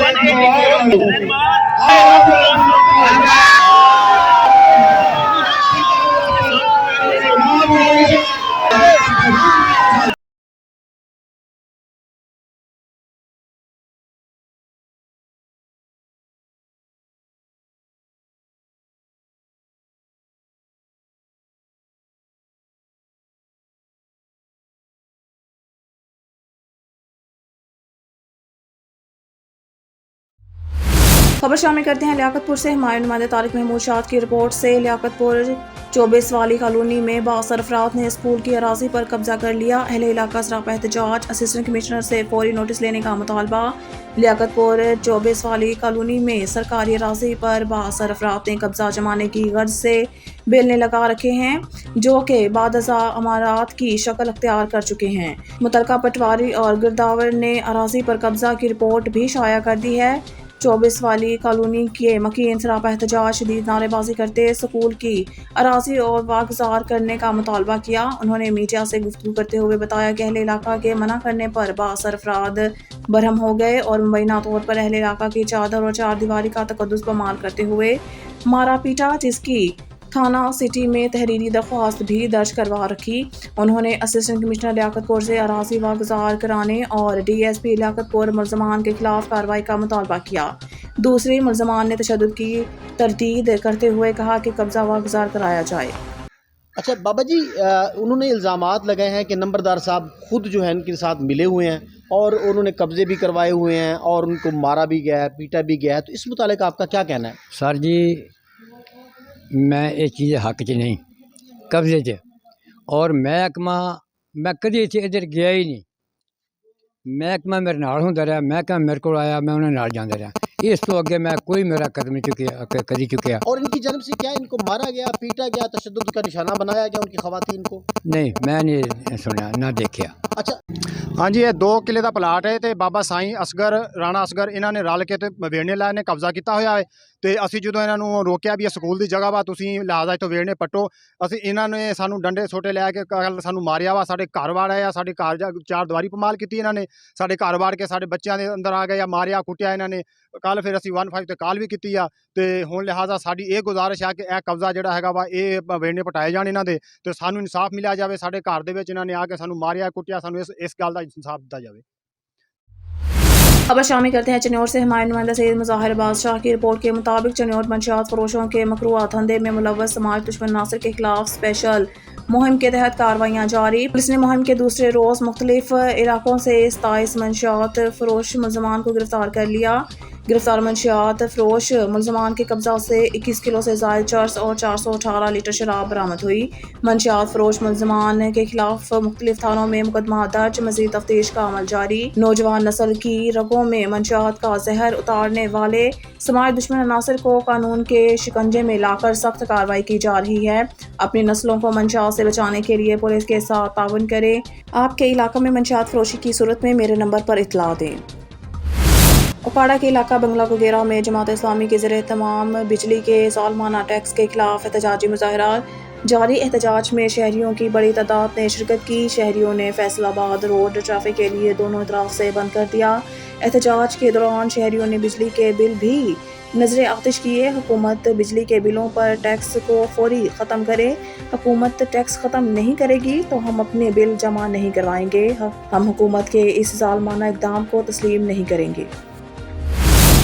खबर शामिल करते हैं लियाकतपुर से। हमारे नुमाइंदे तारिक महमूद शाद की रिपोर्ट से लियाकतपुर 24 वाली कॉलोनी में बासर अफराद ने स्कूल की अराजी पर कब्जा कर लिया। अहले इलाका सरापा एहतजाज, असिस्टेंट कमिश्नर से फौरी नोटिस लेने का मुतालबा। लियाकतपुर 24 वाली कॉलोनी में सरकारी अराजी पर बासर अफराद ने कब्जा जमाने की गर्ज से बेलने लगा रखे हैं जो कि बादजा अमारात की शक्ल अख्तियार कर चुके हैं। मुतलका पटवारी और गिरदावर ने अराजी पर कब्जा की रिपोर्ट भी शाया कर दी है। 24 वाली कॉलोनी के मकीन सरापा एहतजाज शदीद नारेबाजी करते स्कूल की अराजी और वागजार करने का मुतालबा किया। उन्होंने मीडिया से गुफ्तगू करते हुए बताया कि अहले इलाका के मना करने पर बासर अफराद बरहम हो गए और मुबैना तौर पर अहले इलाका की चादर और चार दीवारी का तकद्दुस बमाल करते हुए मारा पीटा, जिसकी थाना सिटी में तहरीरी दरख्वास्त भी दर्ज करवा रखी। उन्होंने असिस्टेंट कमिश्नर लियाकतपुर से अराजी वागजार कराने और DSP लियाकतपुर मुलजमान के खिलाफ कार्रवाई का मुतालबा किया। दूसरे मुलजमान ने तशद्दुद की तरदीद करते हुए कहा कि कब्जा वागजार कराया जाए। अच्छा बाबा जी, उन्होंने इल्ज़ामात लगाए हैं कि नंबरदार साहब खुद जो है इनके साथ मिले हुए हैं और उन्होंने कब्जे भी करवाए हुए हैं और उनको मारा भी गया है, पीटा भी गया है, तो इस मुतालिक आपका क्या कहना है? सर जी मैं ये चीज़ हक च नहीं कब्जे च, और मैं कदी इधर गया ही नहीं। महकमा मेरे नाल हुंदा रहा, महकमा मेरे को आया, मैं उन्हें नाल जांदा रहा। इस तो अगे मैं कोई मेरा कदम नहीं चुकिया कदी चुकिया। और इनकी जन्म से क्या इनको मारा गया, पीटा गया, तशद्दुद का निशाना बनाया गया उनकी खवातीन को? नहीं, मैं नहीं सुना ना देखा। अच्छा हाँ जी, ये 2 किले का प्लाट है तो बाबा साईं असगर राणा असगर इन्होंने रल के वेड़ने लाए ने कब्जा किया होया है। तो असी जो इन्हों रोकया भी स्कूल की जगह वा तुसीं लिहाजा तो वेड़ने पट्टो, असी इन्होंने सानू डंडे छोटे लैके कल सानू मारिया वा, साढ़े घर वाड़ आया, साढ़े घर चार दीवारी पमाल की इन्होंने, साढ़े घर वाड़ के साढ़े बच्चों के अंदर आ गए, मारिया कुटिया इन्होंने। कल फिर असी 15 ते कॉल भी की आ। तो हुण लिहाजा साड़ी ये गुजारिश है कि यह कब्जा जोड़ा है वा ये वेड़ने पटाए जाने इन्हों के, तो सानू इंसाफ मिलिया जाए। साढ़े घर दे विच इन्होंने आके सानू मारिया कुटिया, सानू इस गल का इंसाफ दिता जाए। खबर शामिल करते हैं चन्योर से। हमारे नुमाइंदा सैयद मुज़ाहिर बादशाह की रिपोर्ट के मुताबिक चन्योर मंशियात फरोशों के मकरूआ धंधे में मुलव्वस समाज दुश्मन नासिर के खिलाफ स्पेशल मुहिम के तहत कार्रवाइयाँ जारी। पुलिस ने मुहिम के दूसरे रोज़ मुख्तलिफ इलाकों से 27 मंशियात फरोश मुलजमान को गिरफ्तार कर लिया। गिरफ्तार मंशियात फरोश मुलजमान के कब्जा से 21 किलो से ज़ायद चर्स और 418 लीटर शराब बरामद हुई। मंशियात फरोश मुलजमान के खिलाफ मुख्तलिफ थानों में मुकदमा दर्ज, मजीद तफ्तीश का अमल जारी। नौजवान नस्ल की रगों में मंशियात का जहर उतारने वाले समाज दुश्मन अनासर को कानून के शिकंजे में लाकर सख्त कार्रवाई की जा रही है। अपनी नस्लों को मंशियात से बचाने के लिए पुलिस के साथ ताउन करें। आपके इलाके में मंशियात फरोशी की सूरत में मेरे नंबर पर इत्तला दें। उपाड़ा के इलाका बंगला गुगेरा में जमात इस्लामी के ज़रिए तमाम बिजली के सालमाना टैक्स के खिलाफ एहतजाजी मुजाहरा जारी। एहतजाज में शहरियों की बड़ी तादाद ने शिरकत की। शहरियों ने फैसलाबाद रोड ट्रैफिक के लिए दोनों तरफ से बंद कर दिया। एहतजाज के दौरान शहरियों ने बिजली के बिल भी नजर आतिश किए। हुकूमत बिजली के बिलों पर टैक्स को फौरी ख़त्म करे। हुकूमत टैक्स ख़त्म नहीं करेगी तो हम अपने बिल जमा नहीं करवाएंगे। हम हुकूमत के इस जालमाना इक़दाम को तस्लीम नहीं करेंगे।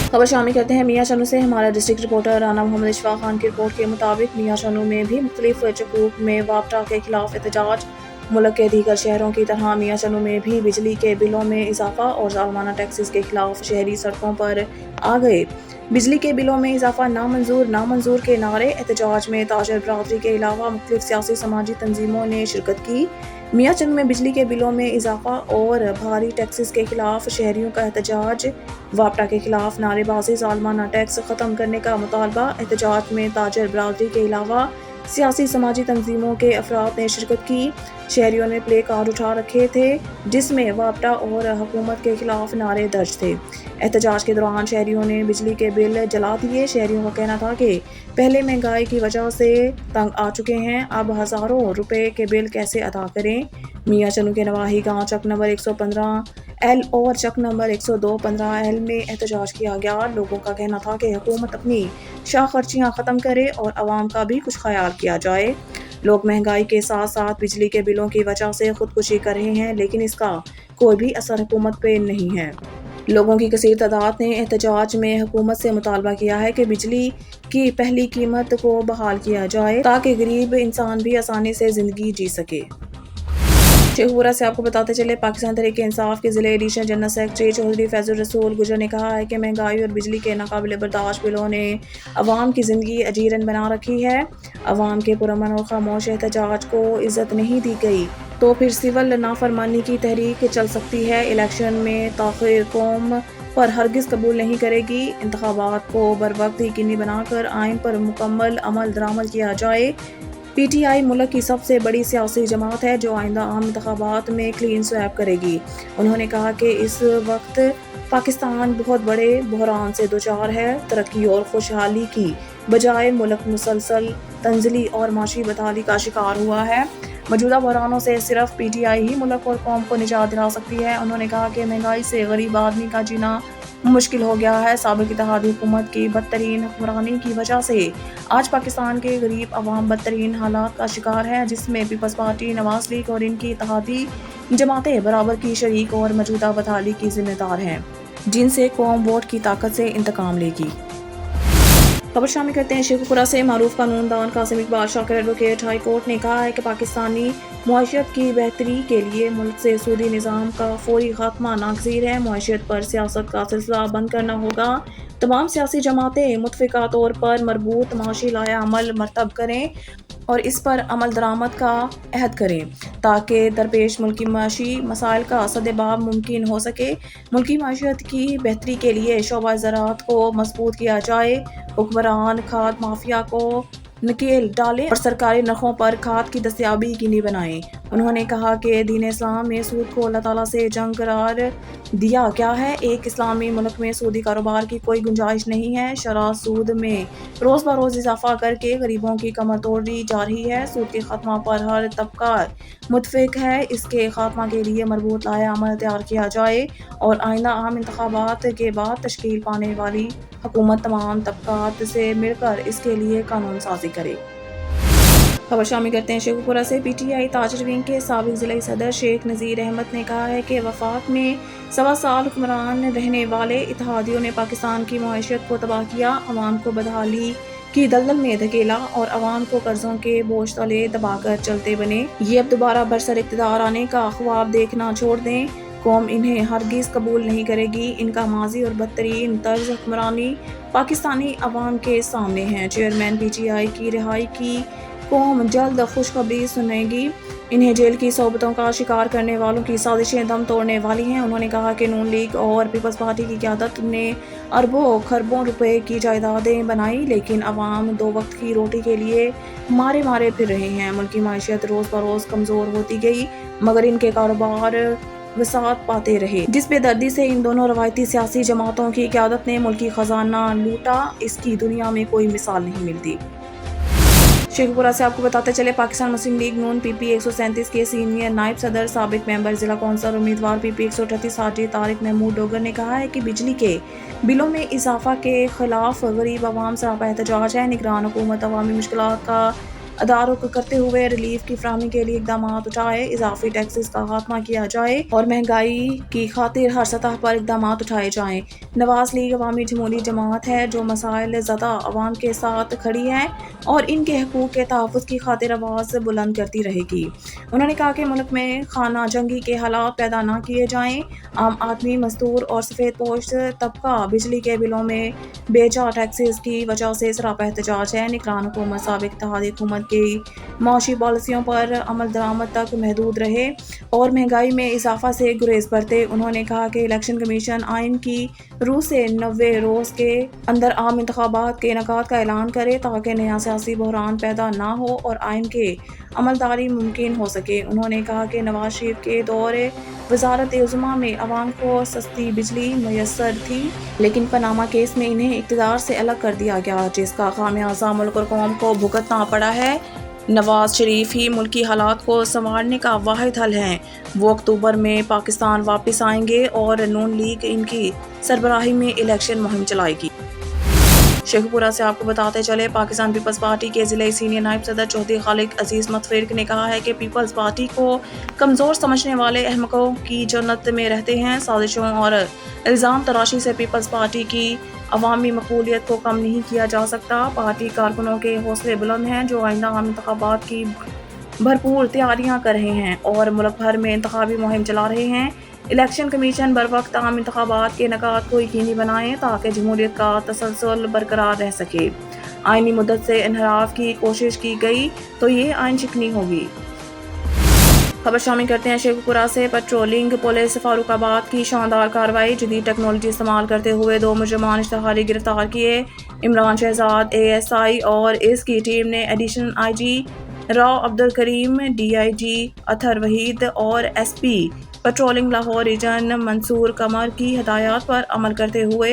खबर शामिल करते हैं मियाँ चन्नू से। हमारा डिस्ट्रिक्ट रिपोर्टर राना मोहम्मद इशफाक खान की रिपोर्ट के मुताबिक मियाँ चन्नू में भी मुख्तलिफ चकूक में वापटा के खिलाफ एहतजाज। मुल्क के दीगर शहरों की तरह मियाँ चन्नू में भी बिजली के बिलों में इजाफा और जालमाना टैक्सेस के खिलाफ शहरी सड़कों पर आ गए। बिजली के बिलों में इजाफा नामंजूर, नामंजूर के नारे। एहतजाज में ताजर बरादरी के अलावा मुख्तलिफ सियासी समाजी तंजीमों ने शिरकत की। मियाँ चन्नू में बिजली के बिलों में इजाफा और भारी टैक्सेस के खिलाफ शहरियों का एहतजाज। वापटा के खिलाफ नारेबाजी, जालमाना टैक्स ख़त्म करने का मुतालबा। एहतजाज में ताजर बरादरी के अलावा सियासी समाजी तंजीमों के अफराद ने शिरकत की। शहरियों ने प्ले कार्ड उठा रखे थे जिसमें वापटा और हुकूमत के खिलाफ नारे दर्ज थे। एहतजाज के दौरान शहरियों ने बिजली के बिल जला दिए। शहरियों का कहना था कि पहले महंगाई की वजह से तंग आ चुके हैं, अब हज़ारों रुपए के बिल कैसे अदा करें। मियाँ चन्नू के नवाही गाँव चक नंबर 115L और चक नंबर 102-15L में एहतजाज किया गया। लोगों का कहना था कि हुकूमत अपनी शाह खर्चियाँ ख़त्म करे और आवाम का भी कुछ ख्याल किया जाए। लोग महंगाई के साथ साथ बिजली के बिलों की वजह से खुदकुशी कर रहे हैं, लेकिन इसका कोई भी असर हुकूमत पे नहीं है। लोगों की कसीर तादाद ने एहतजाज में हुकूमत से मुतालबा किया है कि बिजली की पहली कीमत को बहाल किया जाए ताकि गरीब इंसान भी आसानी से ज़िंदगी जी सके। शेखपुरा से आपको बताते चले, पाकिस्तान तहरीक इंसाफ के ज़िले additional general secretary Chaudhry Faizul Rasool Gujjar ने कहा है कि महंगाई और बिजली के नाकाबिले बर्दाश्त बिलों ने अवाम की ज़िंदगी अजीरन बना रखी है। अवाम के पुरअमन और खामोश एहतजाज को इज़्ज़त नहीं दी गई तो फिर सिविल नाफरमानी की तहरीक चल सकती है। इलेक्शन में ताख़ीर कौम पर हरगिज़ कबूल नहीं करेगी। इंतखाबात को बरवक्त यकीनी बनाकर आइन पर मुकम्मल अमल दरामद किया जाए। PTI मुल्क की सबसे बड़ी सियासी जमात है जो आइंदा आम इंतखाबात में क्लीन स्वैप करेगी। उन्होंने कहा कि इस वक्त पाकिस्तान बहुत बड़े बहरान से दोचार है। तरक्की और खुशहाली की बजाय मुल्क मुसलसल तंजली और माशी बदहाली का शिकार हुआ है। मौजूदा बहरानों से सिर्फ PTI ही मुल्क और कौम को निजात दिला सकती है। उन्होंने कहा कि महंगाई से गरीब आदमी का जीना मुश्किल हो गया है। साबिक इत्तेहादी हुकूमत की बदतरीन हुक्मरानी की वजह से आज पाकिस्तान के गरीब अवाम बदतरीन हालात का शिकार है, जिसमें पीपल्स पार्टी, नवाज लीग और इनकी इत्तेहादी जमातें बराबर की शरीक और मौजूदा बदहाली की जिम्मेदार हैं, जिनसे कौम वोट की ताकत से इंतकाम लेगी। खबर शामिल करते हैं शेखपुरा से। मारूफ कानूनदान Qasim Iqbal Shakir advocate high court ने कहा है कि पाकिस्तानी मुआशरत की बेहतरी के लिए मुल्क से सूदी निज़ाम का फौरी खात्मा नागज़ीर है। मुआशरत पर सियासत का सिलसिला बंद करना होगा। तमाम सियासी जमातें मुतफ़िका तौर पर मरबूत माशी लाया अमल मरतब करें और इस पर अमल दरामद का अहद करें ताकि दरपेश मुल्की माशी मसाइल का सद्बाब मुमकिन हो सके। मुल्की माशियत की बेहतरी के लिए शोबा ज़राअत को मजबूत किया जाए। हुक्मरान खाद माफिया को नकेल डालें और सरकारी नरखों पर खाद की दस्तयाबी यकीनी बनाएं। उन्होंने कहा कि दीन इस्लाम में सूद को अल्लाह ताला से जंग करार दिया गया है। एक इस्लामी मुल्क में सूदी कारोबार की कोई गुंजाइश नहीं है। शरह सूद में रोज़ बरोज़ इजाफा करके गरीबों की कमर तोड़ी जा रही है। सूद के खात्मा पर हर तबका मुतफिक है। इसके खात्मा के लिए मरबूत लाया अमल तैयार किया जाए और आइंदा आम इंतखाबात के बाद तश्कील पाने वाली हुकूमत तमाम तबकात से मिलकर इसके लिए कानून साजी करे। खबर शामिल करते हैं शेखपुरा से। PTI ताजर विंग के साबिक ज़िला सदर शेख नज़ीर अहमद ने कहा है कि वफाक में 1.25 साल हुक्मरान रहने वाले इत्तेहादियों ने पाकिस्तान की मुआशरत को तबाह किया, अवाम को बदहाली की दलदल में धकेला और अवाम को कर्जों के बोझ तले दबाकर चलते बने। ये अब दोबारा बरसर इक़्तिदार आने का ख्वाब देखना छोड़ दें। कौम इन्हें हरगिज़ कबूल नहीं करेगी। इनका माजी और बदतरीन तर्ज हुक्मरानी पाकिस्तानी अवाम के सामने है। चेयरमैन PTI की रिहाई की कौम जल्द खुशखबरी सुनेगी। इन्हें जेल की सोबतों का शिकार करने वालों की साजिशें दम तोड़ने वाली हैं। उन्होंने कहा कि नून लीग और पीपल्स पार्टी की क़यादत ने अरबों खरबों रुपए की जायदादें बनाई, लेकिन अवाम दो वक्त की रोटी के लिए मारे मारे फिर रहे हैं। मुल्क की माशियत रोज़ बरोज़ कमज़ोर होती गई, मगर इनके कारोबार वसात पाते रहे। जिस बेदर्दी से इन दोनों रवायती सियासी जमातों की क़यादत ने मुल्की ख़जाना लूटा, इसकी दुनिया में कोई मिसाल नहीं मिलती। शेखपुरा से आपको बताते चले, पाकिस्तान मुस्लिम लीग नून PP 137 के सीनियर नायब सदर साबिक मेंबर जिला कौंसल उम्मीदवार PP 138 हाजी तारिक महमूद डोगर ने कहा है कि बिजली के बिलों में इजाफा के खिलाफ गरीब आवाम सरापा एहतजाज है। निगरान हुकूमत अवामी मुश्किलात का अदारुक करते हुए रिलीफ की फराहमी के लिए इकदाम उठाए, इजाफी टैक्सेस का खात्मा किया जाए और महंगाई की खातिर हर सतह पर इकदाम उठाए जाएं। नवाज लीग अवामी जमहूरी जमात है जो मसाइल ज़दा अवाम के साथ खड़ी है और इनके हकूक़ के तहफ़्फ़ुज़ की खातिर आवाज़ बुलंद करती रहेगी। उन्होंने कहा कि मुल्क में खाना जंगी के हालात पैदा न किए जाएं। आम आदमी, मजदूर और सफ़ेद पोश तबका बिजली के बिलों में बेजा टैक्सेस की वजह से सरापा एहतजाज है। निगरान हुकूमत साबिक इत्तेहादी हुकूमत की मौशी पॉलिसियों पर अमल दरामद तक महदूद रहे और महंगाई में इजाफा से गुरेज बरते। उन्होंने कहा कि इलेक्शन कमीशन आइन की रूह से 90 रोज़ के अंदर आम इंतखाबात के इनेकाद का ऐलान करे ताकि नया सियासी बहरान पैदा ना हो और आइन के अमलदारी मुमकिन हो सके। उन्होंने कहा कि नवाज शरीफ के दौरे वजारत उज़्मा में अवाम को सस्ती बिजली मैसर थी, लेकिन पनामा केस में इन्हें इक़्तिदार से अलग कर दिया गया, जिसका खामियाजा मुल्क और कौम को भुगतना पड़ा है। नवाज शरीफ ही मुल्की हालात को संवारने का वाहिद हल हैं। वो अक्टूबर में पाकिस्तान वापस आएंगे और नून लीग इनकी सरबराही में इलेक्शन मुहिम चलाएगी। शेखपुरा से आपको बताते चले, पाकिस्तान पीपल्स पार्टी के ज़िले सीनियर नायब सदर चौधरी खालिक अजीज़ मतफिर ने कहा है कि पीपल्स पार्टी को कमज़ोर समझने वाले अहमकों की जन्नत में रहते हैं। साजिशों और इल्ज़ाम तराशी से पीपल्स पार्टी की अवामी मकबूलियत को कम नहीं किया जा सकता। पार्टी कारकुनों के हौसले बुलंद हैं जो आइंदा आम इंतखाबात की भरपूर तैयारियां कर रहे हैं और मुल्क भर में इंतखाबी मुहिम चला रहे हैं। इलेक्शन कमीशन बर वक्त आम इंतखाबात के इनेकाद को यकीनी बनाएं ताकि जमहूरियत का तसलसल बरकरार रह सके। आइनी मुद्दत से इनहराफ की कोशिश की गई तो ये आइन शिकनी होगी। खबर शामिल करते हैं शेखपुरा से। पेट्रोलिंग पुलिस फारूकाबाद की शानदार कार्रवाई, जदीद टेक्नोलॉजी इस्तेमाल करते हुए 2 मुजरिमान इश्तिहारी गिरफ्तार किए। इमरान शहजाद ASI और इसकी टीम ने additional IG Rao Abdul Karim, DIG Athar Waheed और SP patrolling Lahore region Mansoor Qamar की हदायत पर अमल करते हुए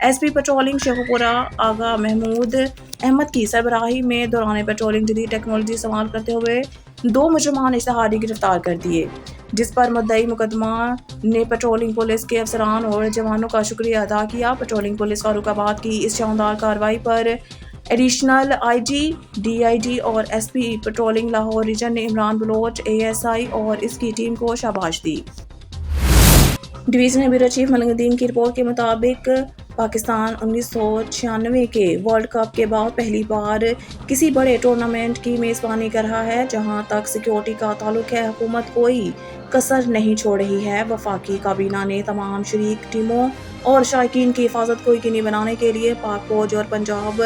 SP पेट्रोलिंग शेखपुरा आगा महमूद अहमद की सरबराही में दौरान पेट्रोलिंग जदीद टेक्नोलॉजी इस्तेमाल करते हुए 2 मुजरिमान इश्तिहारी गिरफ्तार कर दिए, जिस पर मुद्दई मुकदमा ने पेट्रोलिंग पुलिस के अफसरान और जवानों का शुक्रिया अदा किया। पेट्रोलिंग पुलिस फारूकाबाद की इस शानदार कार्रवाई पर एडिशनल IG, DIG और SP पेट्रोलिंग लाहौर रीजन ने इमरान बलोच ASI और इसकी टीम को शाबाश दी। डिवीजनल ब्यूरो चीफ मलिंगुद्दीन की रिपोर्ट के मुताबिक पाकिस्तान 1996 के वर्ल्ड कप के बाद पहली बार किसी बड़े टूर्नामेंट की मेज़बानी कर रहा है। जहां तक सिक्योरिटी का ताल्लुक है, हुकूमत कोई कसर नहीं छोड़ रही है। वफाकी काबीना ने तमाम शरीक टीमों और शायकीन की हिफाजत को यकीनी बनाने के लिए पाक फौज और पंजाब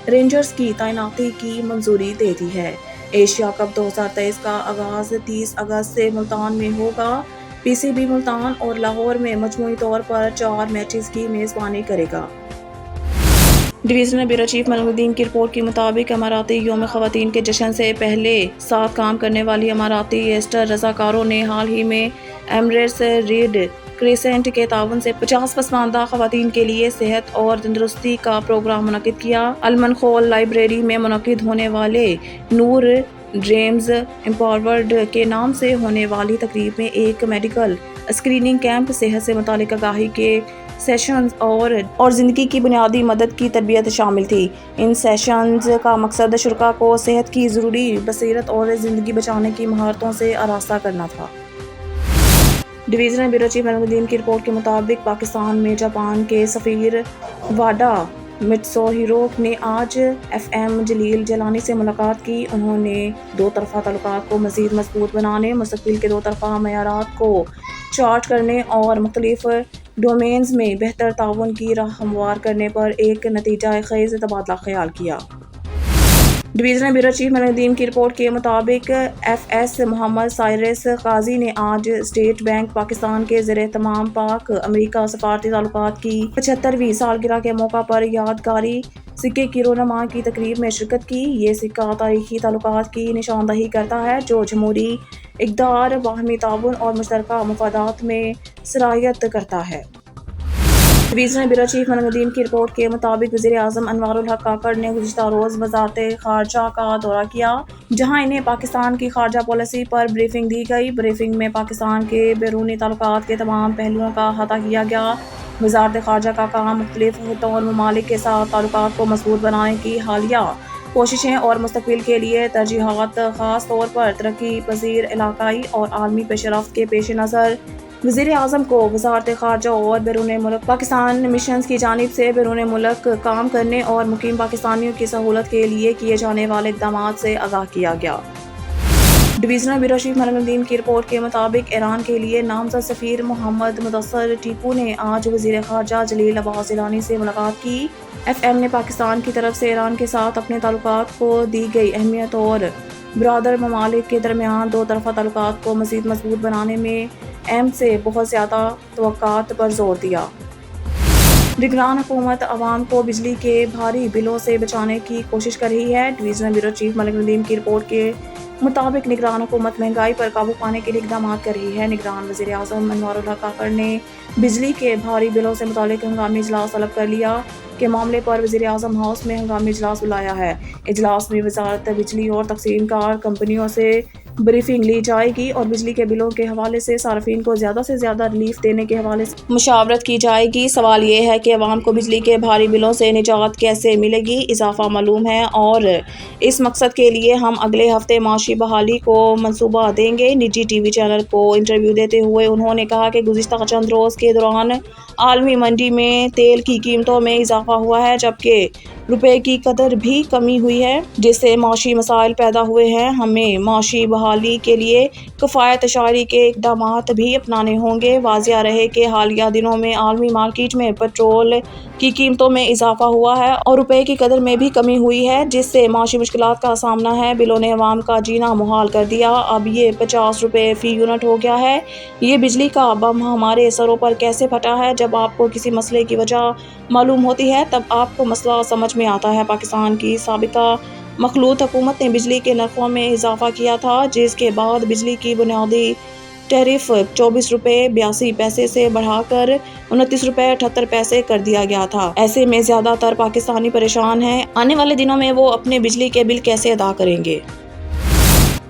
रेंजर्स की तैनाती की मंजूरी दे दी है। एशिया कप 2023 का आगाज़ 30 अगस्त से मुल्तान में होगा। PCB मुल्तान और लाहौर में मजमूई तौर पर 4 मैचेस की मेज़बानी करेगा। डिवीजनल ब्यूरो चीफ मलिंगुद्दीन की रिपोर्ट के मुताबिक अमाराती यौम ख़वातीन के जश्न से पहले साथ काम करने वाली अमाराती एस्टर रज़ाकारों ने हाल ही में एमरेट्स रेड क्रेसेंट के ताउन से 50 पसमानदा ख़वातीन के लिए सेहत और तंदुरुस्ती का प्रोग्राम मुनक़िद किया। अलमनखोल लाइब्रेरी में मुनक़िद होने वाले नूर ड्रीम्स एम्पावर्ड के नाम से होने वाली तकरीब में एक मेडिकल स्क्रीनिंग कैंप, सेहत से मुतालिक आगाही के सेशंस और ज़िंदगी की बुनियादी मदद की तरबियत शामिल थी। इन सेशंस का मकसद शुरका को सेहत की ज़रूरी बसीरत और ज़िंदगी बचाने की महारतों से आरास्ता करना था। डिवीजनल ब्यूरो चीफ मलिंगुद्दीन की रिपोर्ट के मुताबिक पाकिस्तान में जापान के सफ़ीर वाडा मित्सो हिरोक ने आज FM जलील जलानी से मुलाकात की। उन्होंने दो तरफा ताल्लुकात को मज़ीद मजबूत बनाने, मुस्तक़बिल के दो तरफा मयारात को चार्ट करने और मुख्तलिफ डोमेन्स में बेहतर ताउन की राह हमवार करने पर एक नतीजा खेज़ तबादला ख्याल किया। डिवीज़नल ब्यूरो चीफ नदीम की रिपोर्ट के मुताबिक FS मोहम्मद साइरस काजी ने आज स्टेट बैंक पाकिस्तान के ज़ेरे तमाम पाक अमेरिका सफारती ताल्लुकात की 75वीं सालगिरह के मौका पर यादगारी सिक्के की रोनमा की तकरीब में शिरकत की। ये सिक्का तारीखी ताल्लुकात की निशानदही करता है जो जमहूरी इक़दार, बाहमी ताउन और मुश्तरका मफादात में सराहियत करता है। डिवीज़नल ब्यूरो चीफ नदीम की रिपोर्ट के मुताबिक वज़ीर आज़म अनवारुल हक काकड़ ने गुज़िश्ता रोज़ वज़ारत ख़ारजा का दौरा किया, जहाँ इन्हें पाकिस्तान की ख़ारजा पॉलिसी पर ब्रीफिंग दी गई। ब्रीफिंग में पाकिस्तान के बैरूनी ताल्लुकात के तमाम पहलुओं का अहाता किया गया। वज़ारत ख़ारजा का काम मुख्तलिफ खित्तों और ममालिक के साथ ताल्लुकात को मज़बूत बनाने की हालिया कोशिशें और मुस्तक़बिल के लिए तरजीहात, ख़ास तौर पर तरक्की पज़ीर इलाकाई और आलमी पेशरफ्त के पेश नज़र वज़ीर आज़म को वज़ारत ख़ारजा और बैरून मुल्क पाकिस्तान मिशंस की जानिब से बैरून मुल्क काम करने और मुकीम पाकिस्तानियों की सहूलत के लिए किए जाने वाले इक़दामात से आगाह किया गया। डिवीज़नल ब्यूरो चीफ नदीम की रिपोर्ट के मुताबिक ईरान के लिए नामज़द सफ़ीर मोहम्मद मुदस्सर टीपू ने आज वज़ीर ख़ारजा जलील अब्बास ज़ीलानी से मुलाकात की। FM ने पाकिस्तान की तरफ से ईरान के साथ अपने ताल्लुकात को दी गई अहमियत और बरादर ममालिक के दरमियान दो तरफा ताल्लुकात को मज़ीद मजबूत बनाने में अहम से बहुत ज़्यादा तवक्कात पर जोर दिया। निगरान हुकूमत अवाम को बिजली के भारी बिलों से बचाने की कोशिश कर रही है। Divisional bureau chief Malik Nadeem की रिपोर्ट के मुताबिक निगरान हुकूमत महंगाई पर काबू पाने के लिए इक़दाम कर रही है। निगरान वज़ीर आज़म अनवारुल हक काकड़ ने बिजली के भारी बिलों से मुतालिक हंगामी इजलास तलब कर लिया के मामले पर वज़ीर आज़म हाउस में हंगामी इजलास बुलाया है। इजलास में वज़ारत बिजली और तक़सीम कार कंपनियों से ब्रीफिंग ली जाएगी और बिजली के बिलों के हवाले से सार्फिन को ज़्यादा से ज़्यादा रिलीफ देने के हवाले से मुशावरत की जाएगी। सवाल ये है कि अवाम को बिजली के भारी बिलों से निजात कैसे मिलेगी। इजाफा मालूम है और इस मकसद के लिए हम अगले हफ्ते माशी बहाली को मंसूबा देंगे। निजी TV चैनल को इंटरव्यू देते हुए उन्होंने कहा कि गुज़िश्ता चंद रोज़ के दौरान आलमी मंडी में तेल की कीमतों में इजाफा हुआ है, जबकि रुपए की कदर भी कमी हुई है, जिससे माशी मसाइल पैदा हुए हैं। हमें माशी बहाली के लिए किफ़ायत शारी के इक़दामात भी अपनाने होंगे। वाज़िया रहे कि हालिया दिनों में आलमी मार्केट में पेट्रोल की कीमतों में इजाफा हुआ है और रुपए की कदर में भी कमी हुई है, जिससे माशी मुश्किलात का सामना है। बिलों ने अवाम का जीना मुहाल कर दिया। अब ये 50 रुपये फ़ी यूनिट हो गया है। ये बिजली का बम हमारे सरों पर कैसे फटा है। जब आपको किसी मसले की वजह मालूम होती है तब आपको मसला समझ में आता है। पाकिस्तान की साबिका मखलूत हुकूमत ने बिजली के नरखों में इजाफा किया था, जिसके बाद बिजली की बुनियादी टैरिफ 24 रुपये 82 पैसे से बढ़ाकर 29 रुपये 78 पैसे कर दिया गया था। ऐसे में ज़्यादातर पाकिस्तानी परेशान हैं। आने वाले दिनों में वो अपने बिजली के बिल कैसे अदा करेंगे।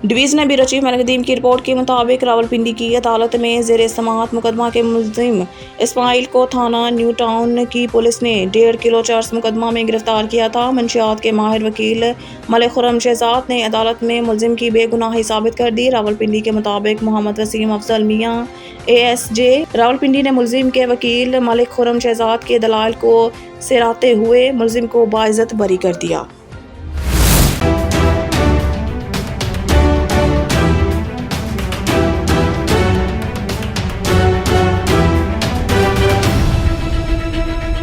डिवीज़नल ब्यूरो चीफ नदीम की रिपोर्ट के मुताबिक रावलपिंडी की अदालत में ज़ेरे समाअत मुकदमा के मुल्ज़िम इस्माइल को थाना न्यू टाउन की पुलिस ने 1.5 किलो चर्स मुकदमा में गिरफ्तार किया था। मंशियात के माहिर वकील मलिक खुर्रम शहजाद ने अदालत में मुल्ज़िम की बेगुनाही साबित कर दी। रावलपिंडी के मुताबिक मोहम्मद वसीम अफजल मियाँ ASJ रावलपिंडी ने मुल्ज़िम के वकील मलिक खुर्रम शहजाद के दलाइल को सिराते हुए मुल्ज़िम को बाइज़्ज़त बरी कर दिया।